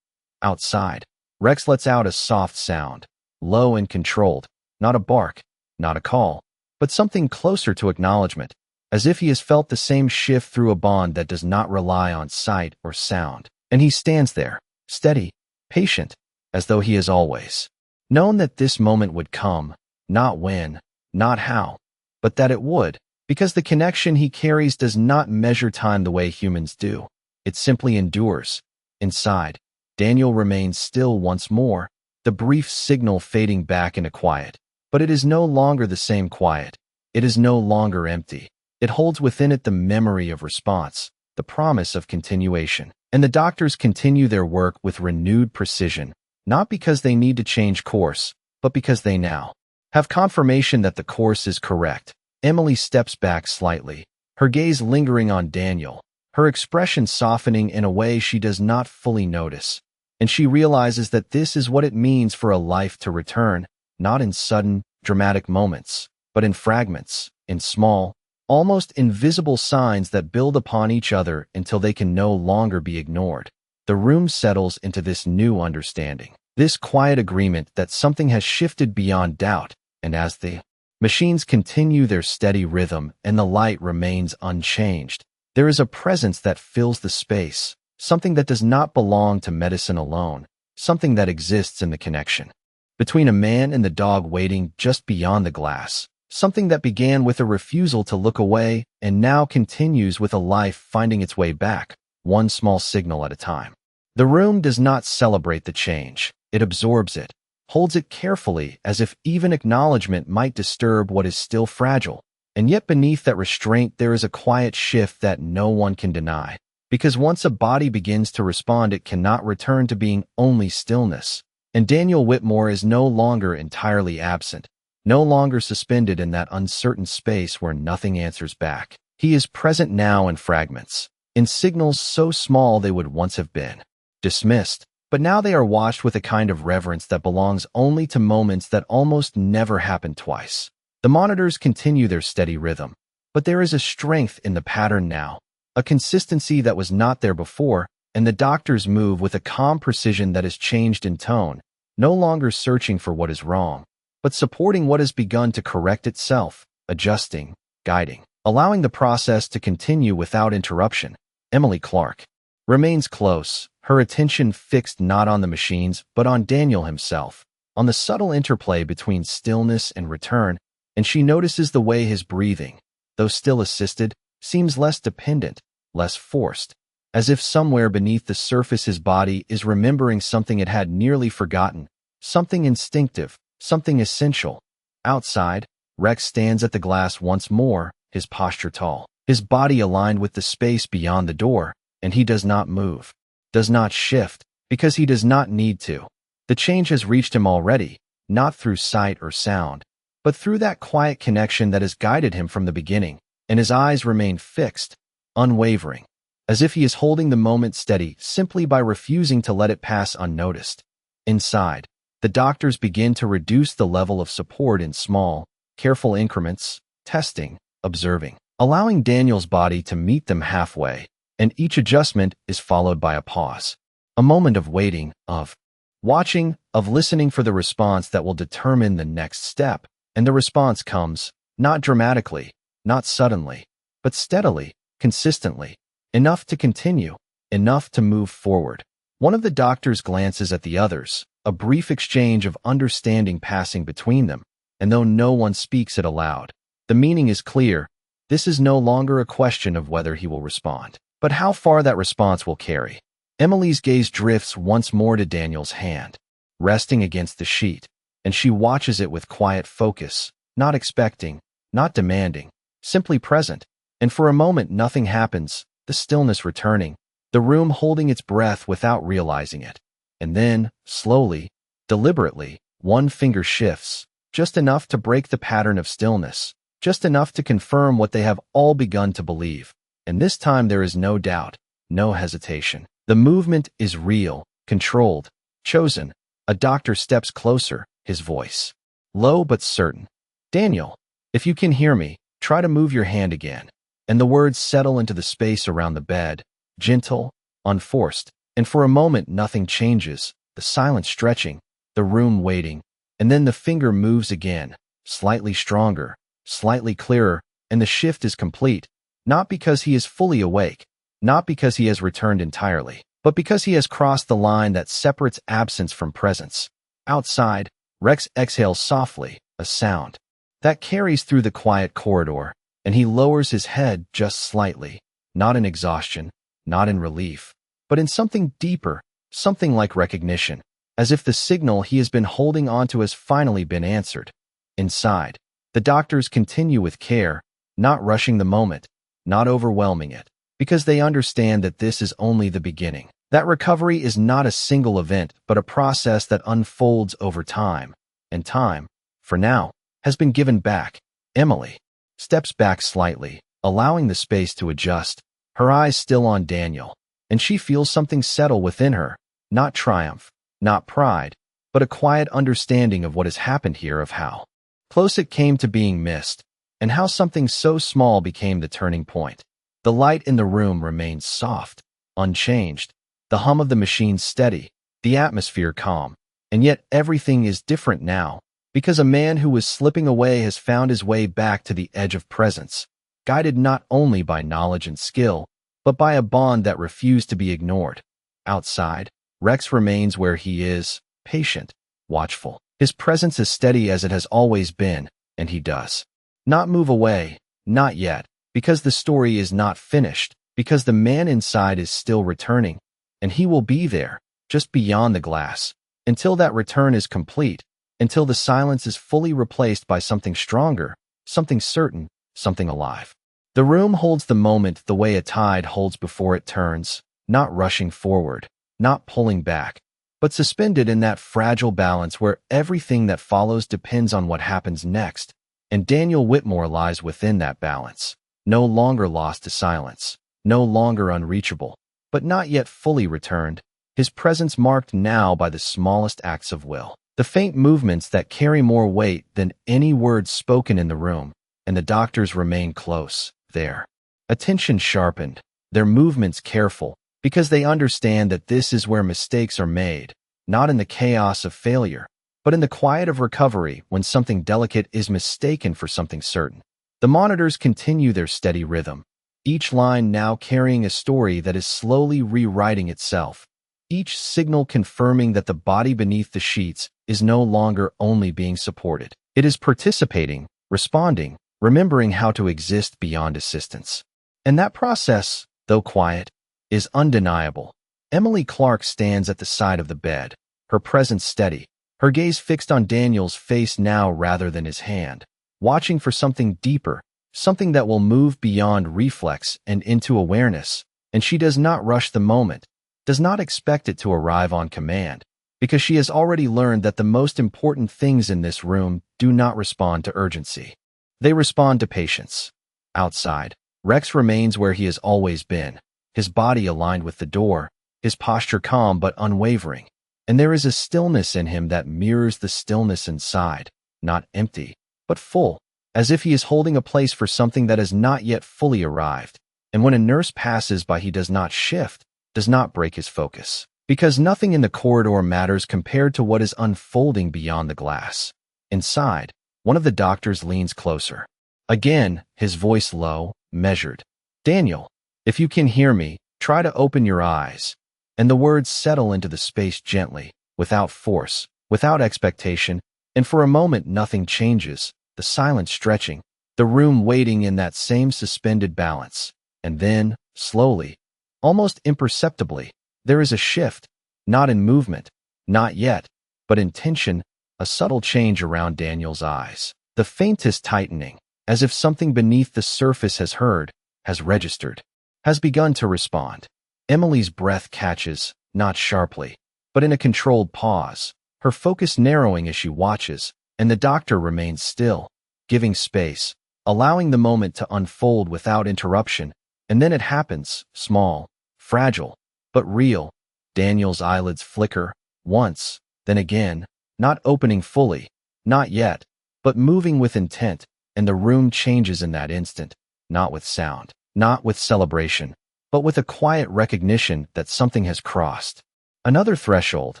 A: Outside, Rex lets out a soft sound, low and controlled, not a bark, not a call, but something closer to acknowledgement, as if he has felt the same shift through a bond that does not rely on sight or sound. And he stands there, steady, patient, as though he has always known that this moment would come, not when, not how, but that it would, Because the connection he carries does not measure time the way humans do. It simply endures. Inside, Daniel remains still once more, the brief signal fading back into quiet. But it is no longer the same quiet. It is no longer empty. It holds within it the memory of response, the promise of continuation. And the doctors continue their work with renewed precision, not because they need to change course, but because they now have confirmation that the course is correct. Emily steps back slightly, her gaze lingering on Daniel, her expression softening in a way she does not fully notice. And she realizes that this is what it means for a life to return, not in sudden, dramatic moments, but in fragments, in small, almost invisible signs that build upon each other until they can no longer be ignored. The room settles into this new understanding, this quiet agreement that something has shifted beyond doubt, and as the machines continue their steady rhythm and the light remains unchanged, there is a presence that fills the space, something that does not belong to medicine alone, something that exists in the connection between a man and the dog waiting just beyond the glass. Something that began with a refusal to look away and now continues with a life finding its way back, one small signal at a time. The room does not celebrate the change. It absorbs it, holds it carefully as if even acknowledgement might disturb what is still fragile. And yet beneath that restraint there is a quiet shift that no one can deny. Because once a body begins to respond, it cannot return to being only stillness. And Daniel Whitmore is no longer entirely absent. No longer suspended in that uncertain space where nothing answers back. He is present now in fragments, in signals so small they would once have been dismissed, but now they are watched with a kind of reverence that belongs only to moments that almost never happen twice. The monitors continue their steady rhythm, but there is a strength in the pattern now, a consistency that was not there before, and the doctors move with a calm precision that has changed in tone, no longer searching for what is wrong, but supporting what has begun to correct itself, adjusting, guiding, allowing the process to continue without interruption. Emily Clark remains close, her attention fixed not on the machines but on Daniel himself, on the subtle interplay between stillness and return, and she notices the way his breathing, though still assisted, seems less dependent, less forced, as if somewhere beneath the surface his body is remembering something it had nearly forgotten, something instinctive, something essential. Outside, Rex stands at the glass once more, his posture tall, his body aligned with the space beyond the door, and he does not move, does not shift, because he does not need to. The change has reached him already, not through sight or sound, but through that quiet connection that has guided him from the beginning, and his eyes remain fixed, unwavering, as if he is holding the moment steady simply by refusing to let it pass unnoticed. Inside, the doctors begin to reduce the level of support in small, careful increments, testing, observing, allowing Daniel's body to meet them halfway, and each adjustment is followed by a pause, a moment of waiting, of watching, of listening for the response that will determine the next step. And the response comes, not dramatically, not suddenly, but steadily, consistently, enough to continue, enough to move forward. One of the doctors glances at the others, a brief exchange of understanding passing between them, and though no one speaks it aloud, the meaning is clear. This is no longer a question of whether he will respond, but how far that response will carry. Emily's gaze drifts once more to Daniel's hand, resting against the sheet, and she watches it with quiet focus, not expecting, not demanding, simply present. And for a moment nothing happens, the stillness returning, the room holding its breath without realizing it. And then, slowly, deliberately, one finger shifts, just enough to break the pattern of stillness, just enough to confirm what they have all begun to believe. And this time there is no doubt, no hesitation. The movement is real, controlled, chosen. A doctor steps closer, his voice low but certain. "Daniel, if you can hear me, try to move your hand again." And the words settle into the space around the bed, gentle, unforced, and for a moment nothing changes, the silence stretching, the room waiting, and then the finger moves again, slightly stronger, slightly clearer, and the shift is complete, not because he is fully awake, not because he has returned entirely, but because he has crossed the line that separates absence from presence. Outside, Rex exhales softly, a sound that carries through the quiet corridor, and he lowers his head just slightly, not in exhaustion, not in relief, but in something deeper, something like recognition, as if the signal he has been holding onto has finally been answered. Inside, the doctors continue with care, not rushing the moment, not overwhelming it, because they understand that this is only the beginning. That recovery is not a single event, but a process that unfolds over time. And time, for now, has been given back. Emily steps back slightly, allowing the space to adjust, her eyes still on Daniel, and she feels something settle within her, not triumph, not pride, but a quiet understanding of what has happened here, of how close it came to being missed, and how something so small became the turning point. The light in the room remains soft, unchanged, the hum of the machine steady, the atmosphere calm, and yet everything is different now, because a man who was slipping away has found his way back to the edge of presence, guided not only by knowledge and skill, but by a bond that refused to be ignored. Outside, Rex remains where he is, patient, watchful. His presence as steady as it has always been, and he does not move away, not yet, because the story is not finished, because the man inside is still returning, and he will be there, just beyond the glass, until that return is complete, until the silence is fully replaced by something stronger, something certain, something alive. The room holds the moment the way a tide holds before it turns, not rushing forward, not pulling back, but suspended in that fragile balance where everything that follows depends on what happens next, and Daniel Whitmore lies within that balance, no longer lost to silence, no longer unreachable, but not yet fully returned, his presence marked now by the smallest acts of will, the faint movements that carry more weight than any words spoken in the room, and the doctors remain close, their attention sharpened, their movements careful, because they understand that this is where mistakes are made, not in the chaos of failure, but in the quiet of recovery when something delicate is mistaken for something certain. The monitors continue their steady rhythm, each line now carrying a story that is slowly rewriting itself, each signal confirming that the body beneath the sheets is no longer only being supported. It is participating, responding, remembering how to exist beyond assistance. And that process, though quiet, is undeniable. Emily Clark stands at the side of the bed, her presence steady, her gaze fixed on Daniel's face now rather than his hand, watching for something deeper, something that will move beyond reflex and into awareness, and she does not rush the moment, does not expect it to arrive on command, because she has already learned that the most important things in this room do not respond to urgency. They respond to patience. Outside, Rex remains where he has always been, his body aligned with the door, his posture calm but unwavering, and there is a stillness in him that mirrors the stillness inside, not empty, but full, as if he is holding a place for something that has not yet fully arrived. And when a nurse passes by, he does not shift, does not break his focus, because nothing in the corridor matters compared to what is unfolding beyond the glass. Inside, one of the doctors leans closer. Again, his voice low, measured. "Daniel, if you can hear me, try to open your eyes." And the words settle into the space gently, without force, without expectation, and for a moment nothing changes, the silence stretching, the room waiting in that same suspended balance. And then, slowly, almost imperceptibly, there is a shift, not in movement, not yet, but in tension, a subtle change around Daniel's eyes, the faintest tightening, as if something beneath the surface has heard, has registered, has begun to respond. Emily's breath catches, not sharply, but in a controlled pause, her focus narrowing as she watches, and the doctor remains still, giving space, allowing the moment to unfold without interruption, and then it happens, small, fragile, but real. Daniel's eyelids flicker, once, then again, not opening fully, not yet, but moving with intent, and the room changes in that instant, not with sound, not with celebration, but with a quiet recognition that something has crossed. Another threshold,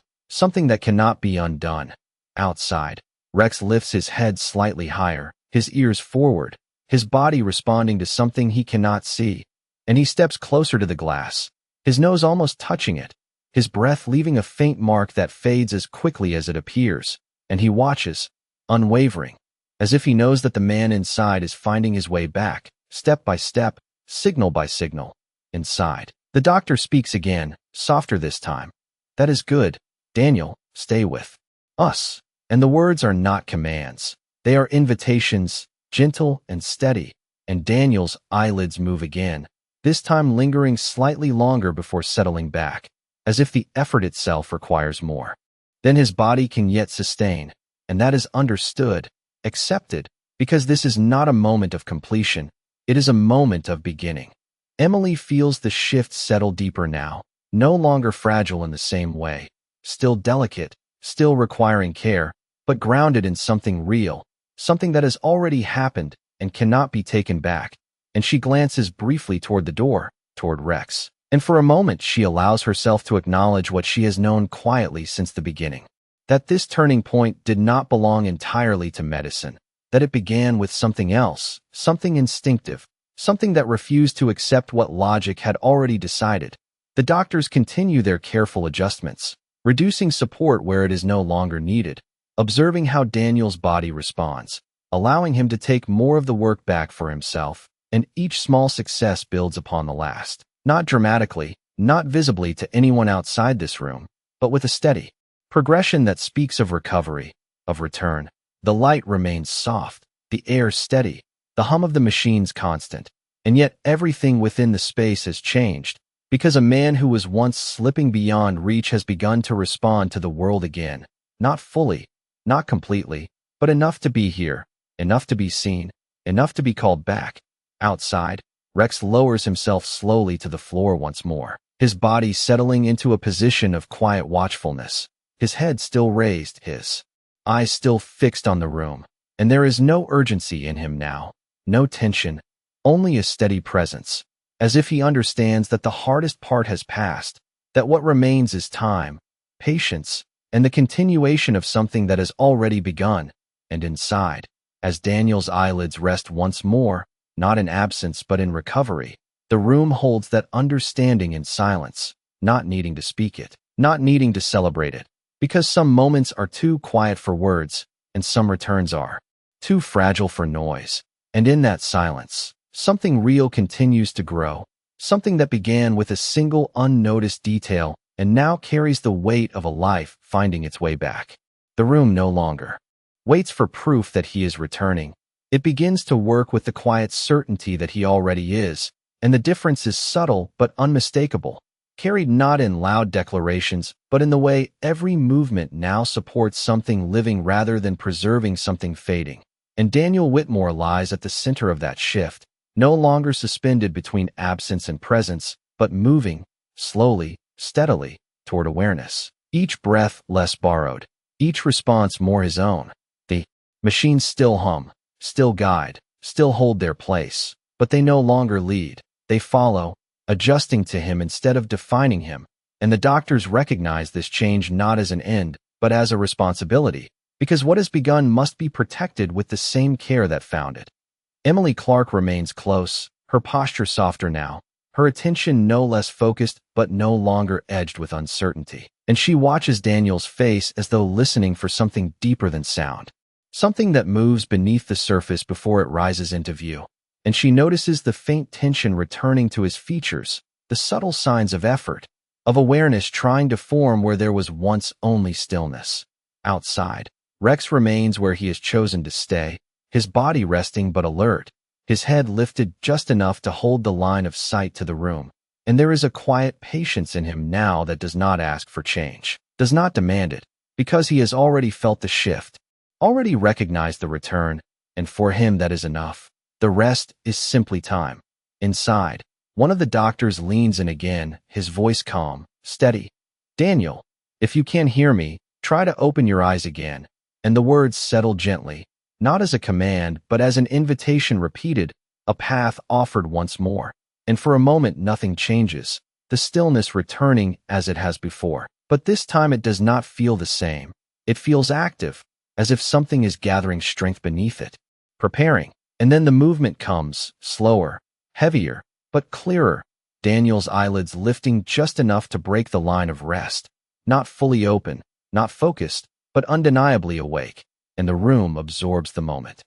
A: something that cannot be undone. Outside, Rex lifts his head slightly higher, his ears forward, his body responding to something he cannot see, and he steps closer to the glass, his nose almost touching it, his breath leaving a faint mark that fades as quickly as it appears, and he watches, unwavering, as if he knows that the man inside is finding his way back, step by step, signal by signal. Inside, the doctor speaks again, softer this time. That is good, Daniel, stay with us. And the words are not commands. They are invitations, gentle and steady, and Daniel's eyelids move again, this time lingering slightly longer before settling back, as if the effort itself requires more than his body can yet sustain, and that is understood, accepted, because this is not a moment of completion, it is a moment of beginning. Emily feels the shift settle deeper now, no longer fragile in the same way, still delicate, still requiring care, but grounded in something real, something that has already happened and cannot be taken back, and she glances briefly toward the door, toward Rex. And for a moment she allows herself to acknowledge what she has known quietly since the beginning. That this turning point did not belong entirely to medicine, that it began with something else, something instinctive, something that refused to accept what logic had already decided. The doctors continue their careful adjustments, reducing support where it is no longer needed, observing how Daniel's body responds, allowing him to take more of the work back for himself, and each small success builds upon the last. Not dramatically, not visibly to anyone outside this room, but with a steady progression that speaks of recovery, of return. The light remains soft, the air steady, the hum of the machines constant, and yet everything within the space has changed, because a man who was once slipping beyond reach has begun to respond to the world again, not fully, not completely, but enough to be here, enough to be seen, enough to be called back. Outside, Rex lowers himself slowly to the floor once more, his body settling into a position of quiet watchfulness, his head still raised, his eyes still fixed on the room, and there is no urgency in him now, no tension, only a steady presence, as if he understands that the hardest part has passed, that what remains is time, patience, and the continuation of something that has already begun. And inside, as Daniel's eyelids rest once more, not in absence but in recovery, the room holds that understanding in silence, not needing to speak it, not needing to celebrate it, because some moments are too quiet for words, and some returns are too fragile for noise. And in that silence, something real continues to grow, something that began with a single unnoticed detail and now carries the weight of a life finding its way back. The room no longer waits for proof that he is returning. It begins to work with the quiet certainty that he already is, and the difference is subtle but unmistakable, carried not in loud declarations, but in the way every movement now supports something living rather than preserving something fading. And Daniel Whitmore lies at the center of that shift, no longer suspended between absence and presence, but moving, slowly, steadily, toward awareness. Each breath less borrowed, each response more his own. The machines still hum, still guide, still hold their place, but they no longer lead. They follow, adjusting to him instead of defining him, and the doctors recognize this change not as an end, but as a responsibility, because what has begun must be protected with the same care that found it. Emily Clark remains close, her posture softer now, her attention no less focused but no longer edged with uncertainty, and she watches Daniel's face as though listening for something deeper than sound. Something that moves beneath the surface before it rises into view. And she notices the faint tension returning to his features, the subtle signs of effort, of awareness trying to form where there was once only stillness. Outside, Rex remains where he has chosen to stay, his body resting but alert, his head lifted just enough to hold the line of sight to the room. And there is a quiet patience in him now that does not ask for change, does not demand it, because he has already felt the shift, already recognized the return, and for him that is enough. The rest is simply time. Inside, one of the doctors leans in again, his voice calm, steady. Daniel, if you can hear me, try to open your eyes again. And the words settle gently, not as a command, but as an invitation repeated, a path offered once more. And for a moment nothing changes, the stillness returning as it has before. But this time it does not feel the same. It feels active, as if something is gathering strength beneath it, preparing. And then the movement comes, slower, heavier, but clearer, Daniel's eyelids lifting just enough to break the line of rest, not fully open, not focused, but undeniably awake, and the room absorbs the moment.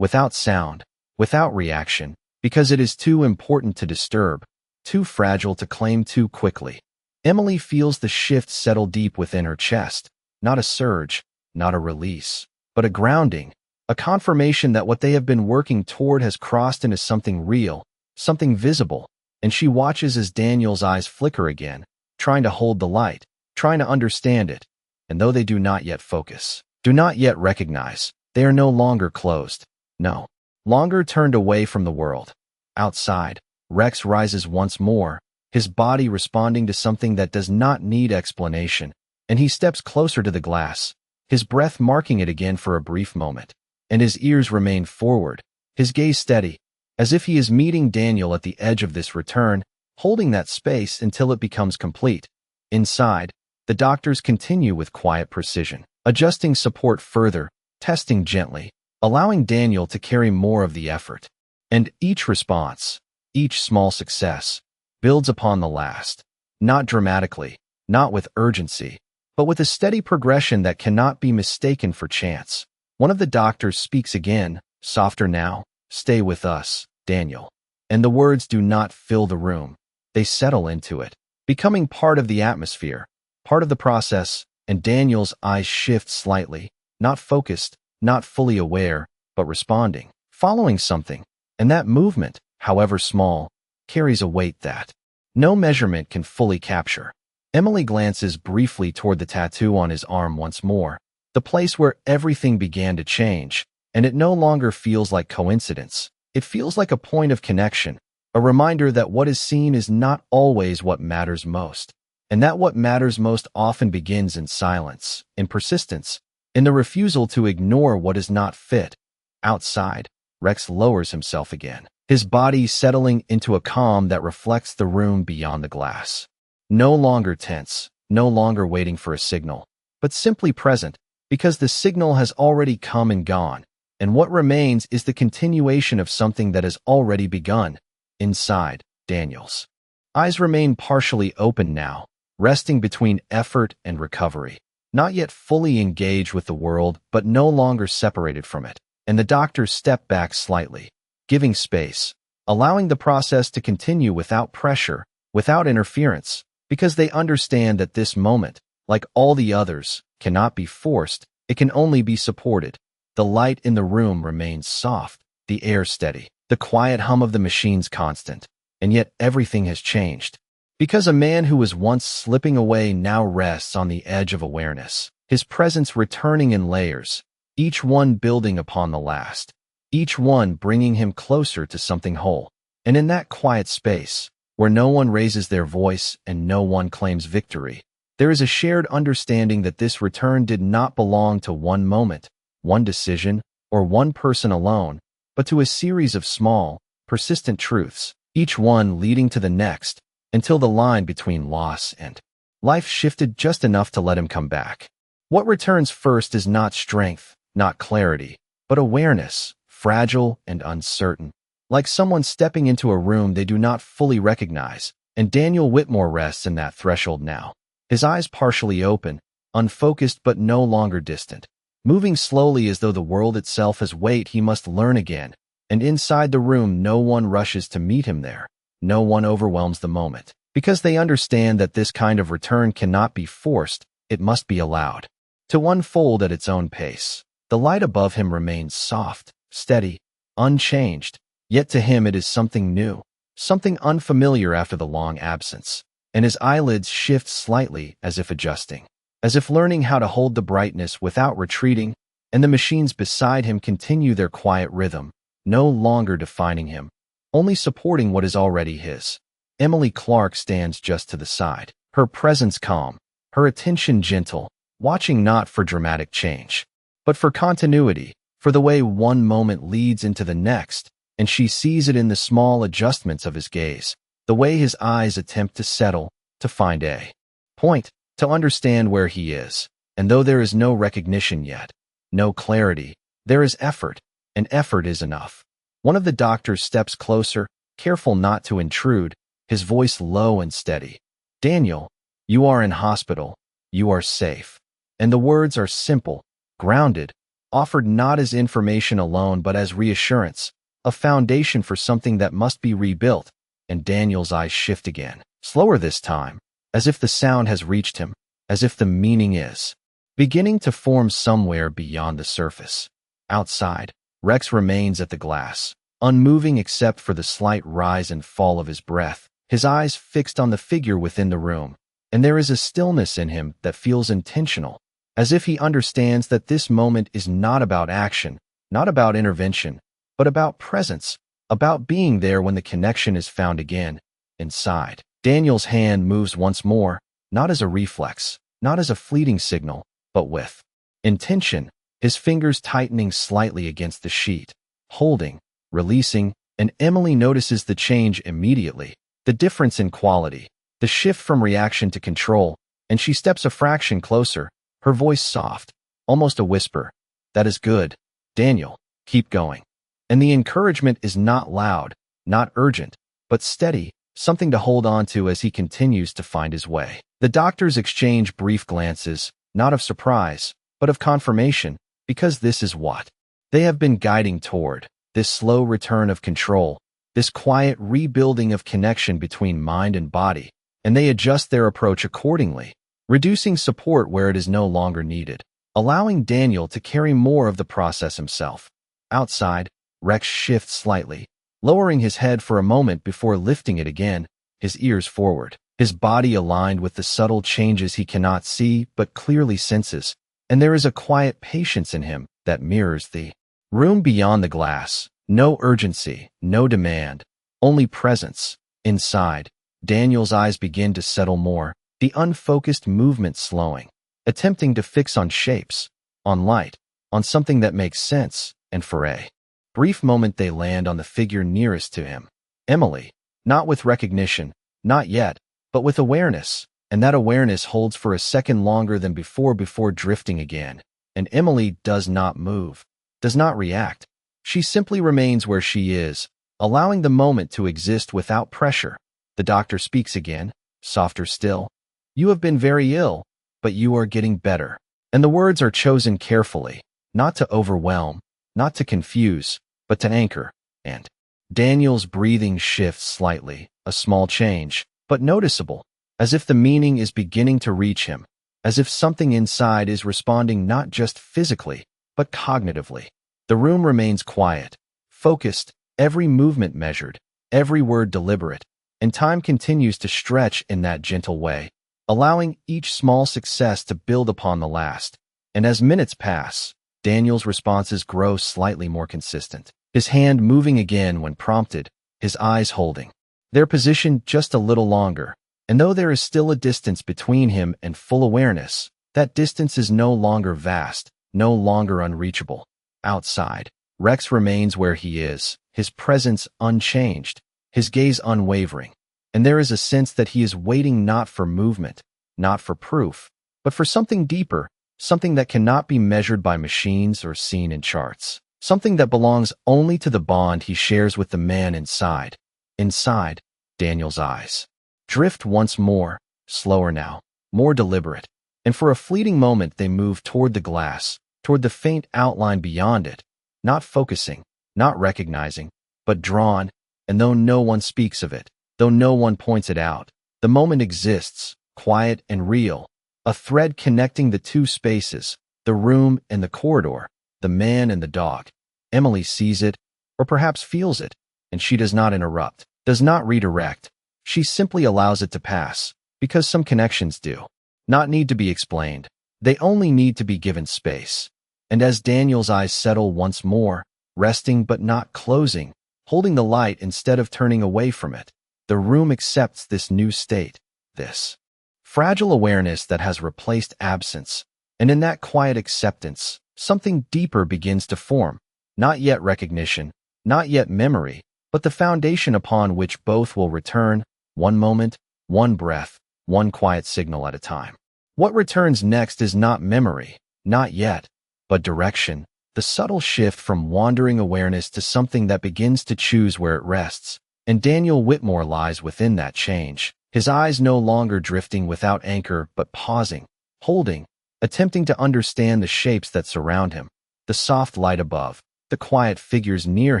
A: without sound, without reaction, because it is too important to disturb, too fragile to claim too quickly. Emily feels the shift settle deep within her chest, not a surge, not a release, but a grounding, a confirmation that what they have been working toward has crossed into something real, something visible, and she watches as Daniel's eyes flicker again, trying to hold the light, trying to understand it, and though they do not yet focus, do not yet recognize, they are no longer closed, no, longer turned away from the world. Outside, Rex rises once more, his body responding to something that does not need explanation, and he steps closer to the glass, his breath marking it again for a brief moment, and his ears remain forward, his gaze steady, as if he is meeting Daniel at the edge of this return, holding that space until it becomes complete. Inside, the doctors continue with quiet precision, adjusting support further, testing gently, allowing Daniel to carry more of the effort. And each response, each small success, builds upon the last, not dramatically, not with urgency, but with a steady progression that cannot be mistaken for chance. One of the doctors speaks again, softer now, "Stay with us, Daniel." And the words do not fill the room. They settle into it, becoming part of the atmosphere, part of the process, and Daniel's eyes shift slightly, not focused, not fully aware, but responding, following something. And that movement, however small, carries a weight that no measurement can fully capture. Emily glances briefly toward the tattoo on his arm once more, the place where everything began to change, and it no longer feels like coincidence. It feels like a point of connection, a reminder that what is seen is not always what matters most, and that what matters most often begins in silence, in persistence, in the refusal to ignore what is not fit. Outside, Rex lowers himself again, his body settling into a calm that reflects the room beyond the glass. No longer tense, no longer waiting for a signal, but simply present, because the signal has already come and gone, and what remains is the continuation of something that has already begun. Inside, Daniel's eyes remain partially open now, resting between effort and recovery, not yet fully engaged with the world, but no longer separated from it. And the doctors step back slightly, giving space, allowing the process to continue without pressure, without interference, because they understand that this moment, like all the others, cannot be forced, it can only be supported. The light in the room remains soft, the air steady, the quiet hum of the machines constant, and yet everything has changed. Because a man who was once slipping away now rests on the edge of awareness, his presence returning in layers, each one building upon the last, each one bringing him closer to something whole. And in that quiet space, where no one raises their voice and no one claims victory, there is a shared understanding that this return did not belong to one moment, one decision, or one person alone, but to a series of small, persistent truths, each one leading to the next, until the line between loss and life shifted just enough to let him come back. What returns first is not strength, not clarity, but awareness, fragile and uncertain, like someone stepping into a room they do not fully recognize, and Daniel Whitmore rests in that threshold now, his eyes partially open, unfocused but no longer distant, moving slowly as though the world itself has weight he must learn again, and inside the room no one rushes to meet him there, no one overwhelms the moment, because they understand that this kind of return cannot be forced, it must be allowed to unfold at its own pace. The light above him remains soft, steady, unchanged, yet to him it is something new, something unfamiliar after the long absence, and his eyelids shift slightly as if adjusting, as if learning how to hold the brightness without retreating, and the machines beside him continue their quiet rhythm, no longer defining him, only supporting what is already his. Emily Clark stands just to the side, her presence calm, her attention gentle, watching not for dramatic change, but for continuity, for the way one moment leads into the next, and she sees it in the small adjustments of his gaze, the way his eyes attempt to settle, to find a point, to understand where he is. And though there is no recognition yet, no clarity, there is effort, and effort is enough. One of the doctors steps closer, careful not to intrude, his voice low and steady. "Daniel, you are in hospital, you are safe." And the words are simple, grounded, offered not as information alone but as reassurance, a foundation for something that must be rebuilt, and Daniel's eyes shift again, slower this time, as if the sound has reached him, as if the meaning is beginning to form somewhere beyond the surface. Outside, Rex remains at the glass, unmoving except for the slight rise and fall of his breath, his eyes fixed on the figure within the room, and there is a stillness in him that feels intentional, as if he understands that this moment is not about action, not about intervention, but about presence, about being there when the connection is found again. Inside, Daniel's hand moves once more, not as a reflex, not as a fleeting signal, but with intention, his fingers tightening slightly against the sheet, holding, releasing, and Emily notices the change immediately, the difference in quality, the shift from reaction to control, and she steps a fraction closer, her voice soft, almost a whisper. "That is good, Daniel, keep going." And the encouragement is not loud, not urgent, but steady, something to hold on to as he continues to find his way. The doctors exchange brief glances, not of surprise, but of confirmation, because this is what they have been guiding toward, this slow return of control, this quiet rebuilding of connection between mind and body, and they adjust their approach accordingly, reducing support where it is no longer needed, allowing Daniel to carry more of the process himself. Outside, Rex shifts slightly, lowering his head for a moment before lifting it again, his ears forward, his body aligned with the subtle changes he cannot see but clearly senses, and there is a quiet patience in him that mirrors the room beyond the glass. No urgency, no demand, only presence. Inside, Daniel's eyes begin to settle more, the unfocused movement slowing, attempting to fix on shapes, on light, on something that makes sense, and for a brief moment they land on the figure nearest to him. Emily, not with recognition, not yet, but with awareness, and that awareness holds for a second longer than before drifting again, and Emily does not move, does not react. She simply remains where she is, allowing the moment to exist without pressure. The doctor speaks again, softer still. "You have been very ill, but you are getting better." And the words are chosen carefully, not to overwhelm, not to confuse, but to anchor. And Daniel's breathing shifts slightly, a small change, but noticeable, as if the meaning is beginning to reach him, as if something inside is responding not just physically, but cognitively. The room remains quiet, focused, every movement measured, every word deliberate, and time continues to stretch in that gentle way, allowing each small success to build upon the last. And as minutes pass, Daniel's responses grow slightly more consistent, his hand moving again when prompted, his eyes holding their position just a little longer. And though there is still a distance between him and full awareness, that distance is no longer vast, no longer unreachable. Outside, Rex remains where he is, his presence unchanged, his gaze unwavering, and there is a sense that he is waiting not for movement, not for proof, but for something deeper, something that cannot be measured by machines or seen in charts, something that belongs only to the bond he shares with the man inside. Inside, Daniel's eyes drift once more, slower now, more deliberate, and for a fleeting moment they move toward the glass, toward the faint outline beyond it, not focusing, not recognizing, but drawn, and though no one speaks of it, though no one points it out, the moment exists, quiet and real, a thread connecting the two spaces, the room and the corridor, the man and the dog. Emily sees it, or perhaps feels it, and she does not interrupt, does not redirect. She simply allows it to pass, because some connections do not need to be explained. They only need to be given space. And as Daniel's eyes settle once more, resting but not closing, holding the light instead of turning away from it, the room accepts this new state, this fragile awareness that has replaced absence. And in that quiet acceptance, something deeper begins to form, not yet recognition, not yet memory, but the foundation upon which both will return, one moment, one breath, one quiet signal at a time. What returns next is not memory, not yet, but direction, the subtle shift from wandering awareness to something that begins to choose where it rests. And Daniel Whitmore lies within that change, his eyes no longer drifting without anchor but pausing, holding, attempting to understand the shapes that surround him, the soft light above, the quiet figures near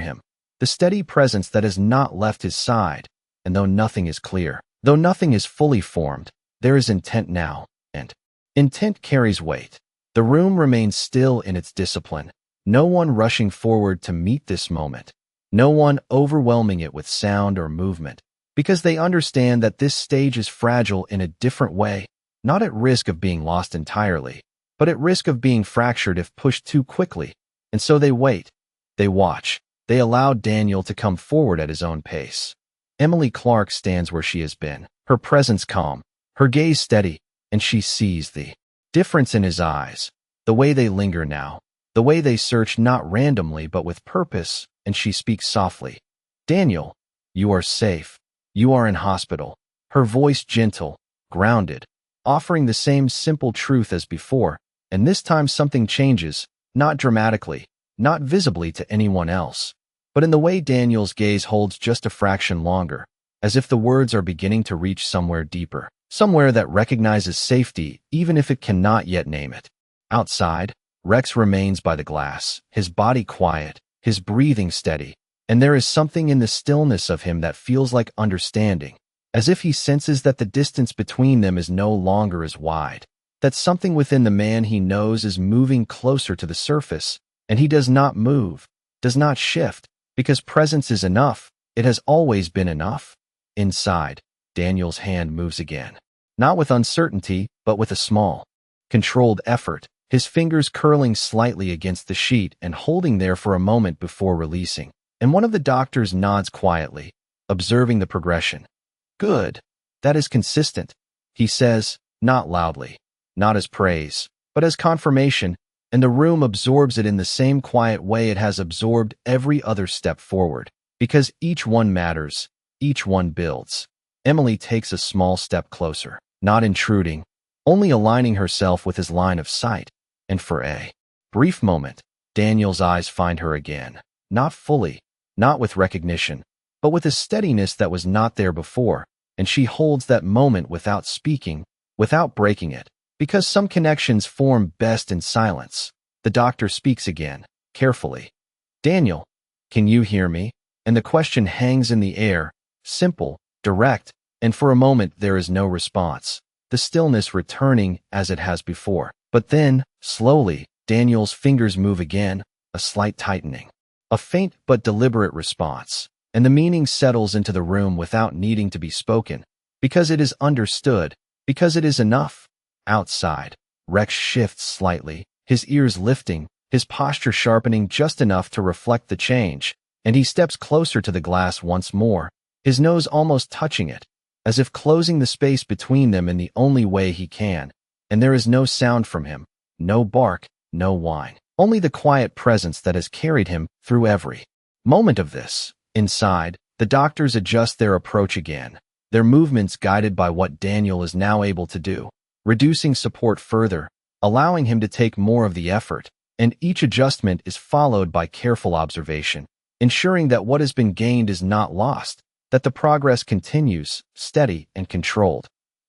A: him, the steady presence that has not left his side. And though nothing is clear, though nothing is fully formed, there is intent now, and intent carries weight. The room remains still in its discipline, no one rushing forward to meet this moment, no one overwhelming it with sound or movement, because they understand that this stage is fragile in a different way, not at risk of being lost entirely, but at risk of being fractured if pushed too quickly. And so they wait, they watch, they allow Daniel to come forward at his own pace. Emily Clark stands where she has been, her presence calm, her gaze steady, and she sees the difference in his eyes, the way they linger now, the way they search not randomly but with purpose, and she speaks softly. "Daniel, you are safe. You are in hospital." Her voice gentle, grounded, offering the same simple truth as before, and this time something changes, not dramatically, not visibly to anyone else, but in the way Daniel's gaze holds just a fraction longer, as if the words are beginning to reach somewhere deeper, somewhere that recognizes safety even if it cannot yet name it. Outside, Rex remains by the glass, his body quiet, his breathing steady, and there is something in the stillness of him that feels like understanding, as if he senses that the distance between them is no longer as wide, that something within the man he knows is moving closer to the surface, and he does not move, does not shift, because presence is enough. It has always been enough. Inside, Daniel's hand moves again, not with uncertainty, but with a small, controlled effort, his fingers curling slightly against the sheet and holding there for a moment before releasing. And one of the doctors nods quietly, observing the progression. "Good. That is consistent," he says, not loudly, not as praise, but as confirmation, and the room absorbs it in the same quiet way it has absorbed every other step forward, because each one matters, each one builds. Emily takes a small step closer, not intruding, only aligning herself with his line of sight, and for a brief moment, Daniel's eyes find her again, not fully, not with recognition, but with a steadiness that was not there before, and she holds that moment without speaking, without breaking it, because some connections form best in silence. The doctor speaks again, carefully. "Daniel, can you hear me?" And the question hangs in the air, simple, direct, and for a moment there is no response, the stillness returning as it has before. But then, slowly, Daniel's fingers move again, a slight tightening, a faint but deliberate response, and the meaning settles into the room without needing to be spoken, because it is understood, because it is enough. Outside, Rex shifts slightly, his ears lifting, his posture sharpening just enough to reflect the change, and he steps closer to the glass once more, his nose almost touching it, as if closing the space between them in the only way he can. And there is no sound from him, no bark, no whine, only the quiet presence that has carried him through every moment of this. Inside, the doctors adjust their approach again, their movements guided by what Daniel is now able to do, reducing support further, allowing him to take more of the effort, and each adjustment is followed by careful observation, ensuring that what has been gained is not lost, that the progress continues, steady and controlled.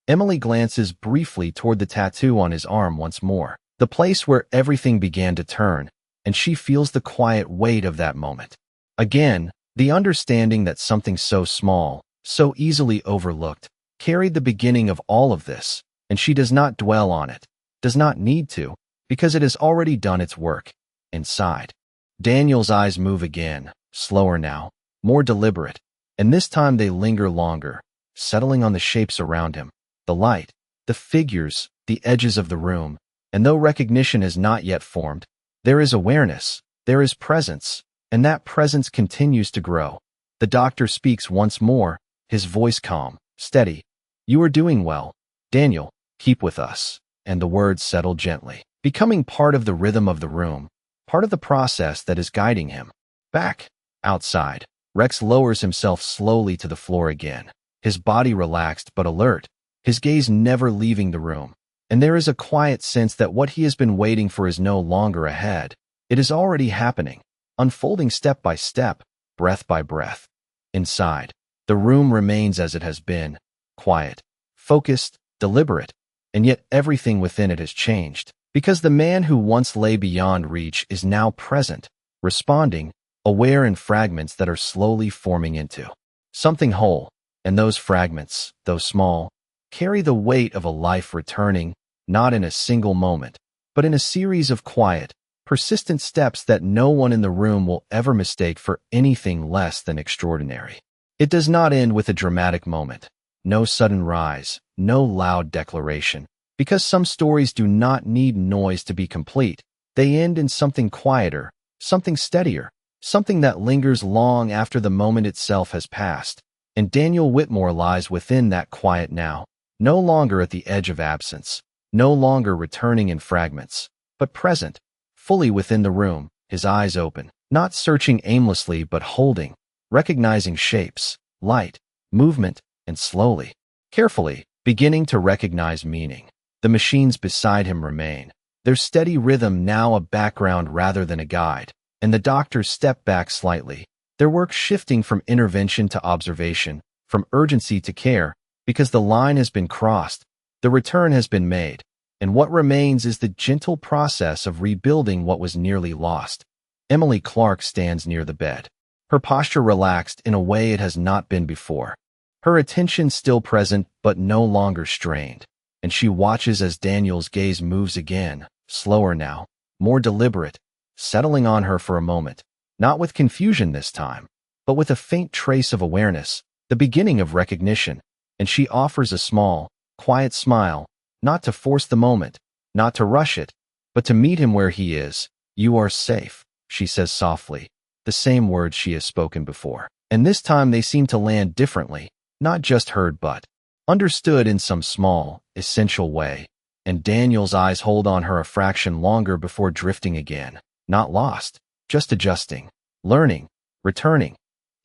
A: Emily glances briefly toward the tattoo on his arm once more, the place where everything began to turn, and she feels the quiet weight of that moment. Again, the understanding that something so small, so easily overlooked, carried the beginning of all of this, and she does not dwell on it, does not need to, because it has already done its work. Inside, Daniel's eyes move again, slower now, more deliberate, and this time they linger longer, settling on the shapes around him, the light, the figures, the edges of the room, and though recognition has not yet formed, there is awareness, there is presence, and that presence continues to grow. The doctor speaks once more, his voice calm, steady. "You are doing well, Daniel, keep with us," and the words settle gently, becoming part of the rhythm of the room, part of the process that is guiding him. Back, outside, Rex lowers himself slowly to the floor again, his body relaxed but alert, his gaze never leaving the room, and there is a quiet sense that what he has been waiting for is no longer ahead. It is already happening, unfolding step by step, breath by breath. Inside, the room remains as it has been, quiet, focused, deliberate, and yet everything within it has changed. Because the man who once lay beyond reach is now present, responding, aware in fragments that are slowly forming into something whole. And those fragments, though small, carry the weight of a life returning, not in a single moment, but in a series of quiet, persistent steps that no one in the room will ever mistake for anything less than extraordinary. It does not end with a dramatic moment. No sudden rise, no loud declaration. Because some stories do not need noise to be complete, they end in something quieter, something steadier, something that lingers long after the moment itself has passed. And Daniel Whitmore lies within that quiet now, no longer at the edge of absence, no longer returning in fragments, but present, fully within the room, his eyes open, not searching aimlessly but holding, recognizing shapes, light, movement, and slowly, carefully, beginning to recognize meaning. The machines beside him remain, their steady rhythm now a background rather than a guide, and the doctors step back slightly, their work shifting from intervention to observation, from urgency to care, because the line has been crossed, the return has been made, and what remains is the gentle process of rebuilding what was nearly lost. Emily Clark stands near the bed, her posture relaxed in a way it has not been before, her attention still present but no longer strained, and she watches as Daniel's gaze moves again, slower now, more deliberate, settling on her for a moment. Not with confusion this time, but with a faint trace of awareness, the beginning of recognition, and she offers a small, quiet smile, not to force the moment, not to rush it, but to meet him where he is. "You are safe," she says softly, the same words she has spoken before. And this time they seem to land differently, not just heard but understood in some small, essential way. And Daniel's eyes hold on her a fraction longer before drifting again, not lost, just adjusting, learning, returning.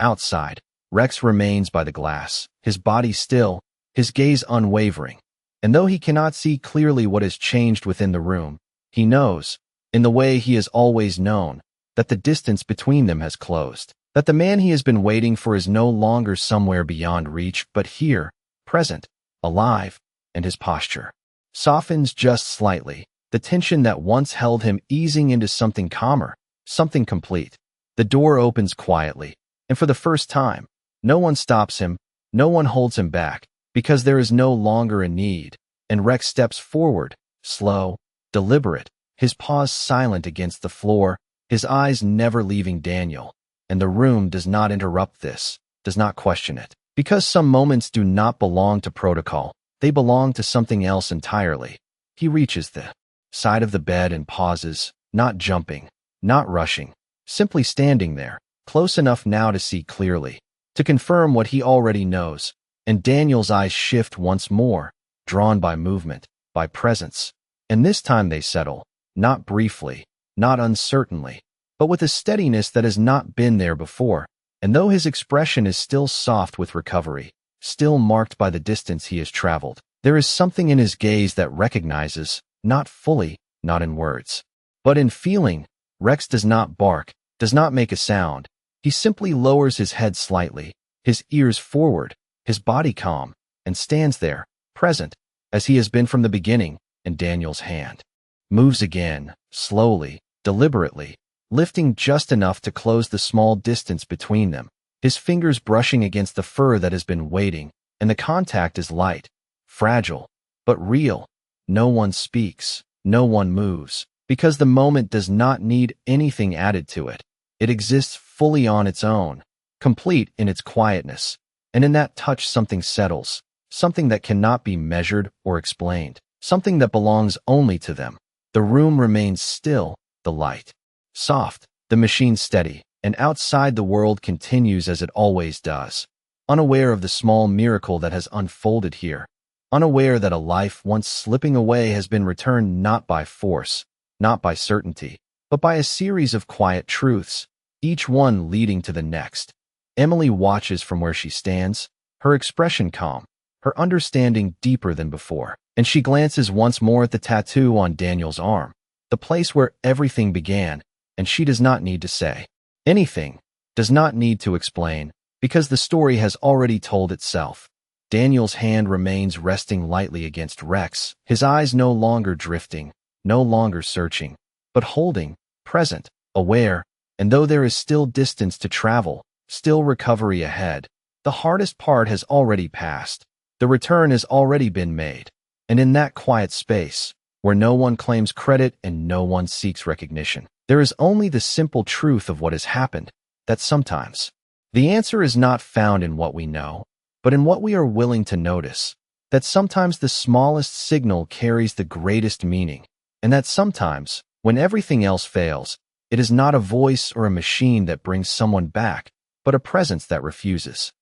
A: Outside, Rex remains by the glass, his body still, his gaze unwavering. And though he cannot see clearly what has changed within the room, he knows, in the way he has always known, that the distance between them has closed, that the man he has been waiting for is no longer somewhere beyond reach, but here, present, alive, and his posture softens just slightly, the tension that once held him easing into something calmer, something complete. The door opens quietly, and for the first time, no one stops him, no one holds him back, because there is no longer a need, and Rex steps forward, slow, deliberate, his paws silent against the floor, his eyes never leaving Daniel, and the room does not interrupt this, does not question it. Because some moments do not belong to protocol, they belong to something else entirely. He reaches the side of the bed and pauses, not jumping, not rushing, simply standing there, close enough now to see clearly, to confirm what he already knows. And Daniel's eyes shift once more, drawn by movement, by presence. And this time they settle, not briefly, not uncertainly, but with a steadiness that has not been there before. And though his expression is still soft with recovery, still marked by the distance he has traveled, there is something in his gaze that recognizes, not fully, not in words, but in feeling. Rex does not bark, does not make a sound. He simply lowers his head slightly, his ears forward, his body calm, and stands there, present, as he has been from the beginning. And Daniel's hand moves again, slowly, deliberately, lifting just enough to close the small distance between them, his fingers brushing against the fur that has been waiting, and the contact is light, fragile, but real. No one speaks, no one moves, because the moment does not need anything added to it. It exists fully on its own, complete in its quietness, and in that touch something settles, something that cannot be measured or explained, something that belongs only to them. The room remains still, the light soft, the machine steady, and outside the world continues as it always does, unaware of the small miracle that has unfolded here, unaware that a life once slipping away has been returned not by force, not by certainty, but by a series of quiet truths, each one leading to the next. Emily watches from where she stands, her expression calm, her understanding deeper than before, and she glances once more at the tattoo on Daniel's arm, the place where everything began. And she does not need to say anything, does not need to explain, because the story has already told itself. Daniel's hand remains resting lightly against Rex, his eyes no longer drifting, no longer searching, but holding, present, aware, and though there is still distance to travel, still recovery ahead, the hardest part has already passed. The return has already been made. And in that quiet space, where no one claims credit and no one seeks recognition, there is only the simple truth of what has happened, that sometimes the answer is not found in what we know, but in what we are willing to notice, that sometimes the smallest signal carries the greatest meaning, and that sometimes, when everything else fails, it is not a voice or a machine that brings someone back, but a presence that refuses.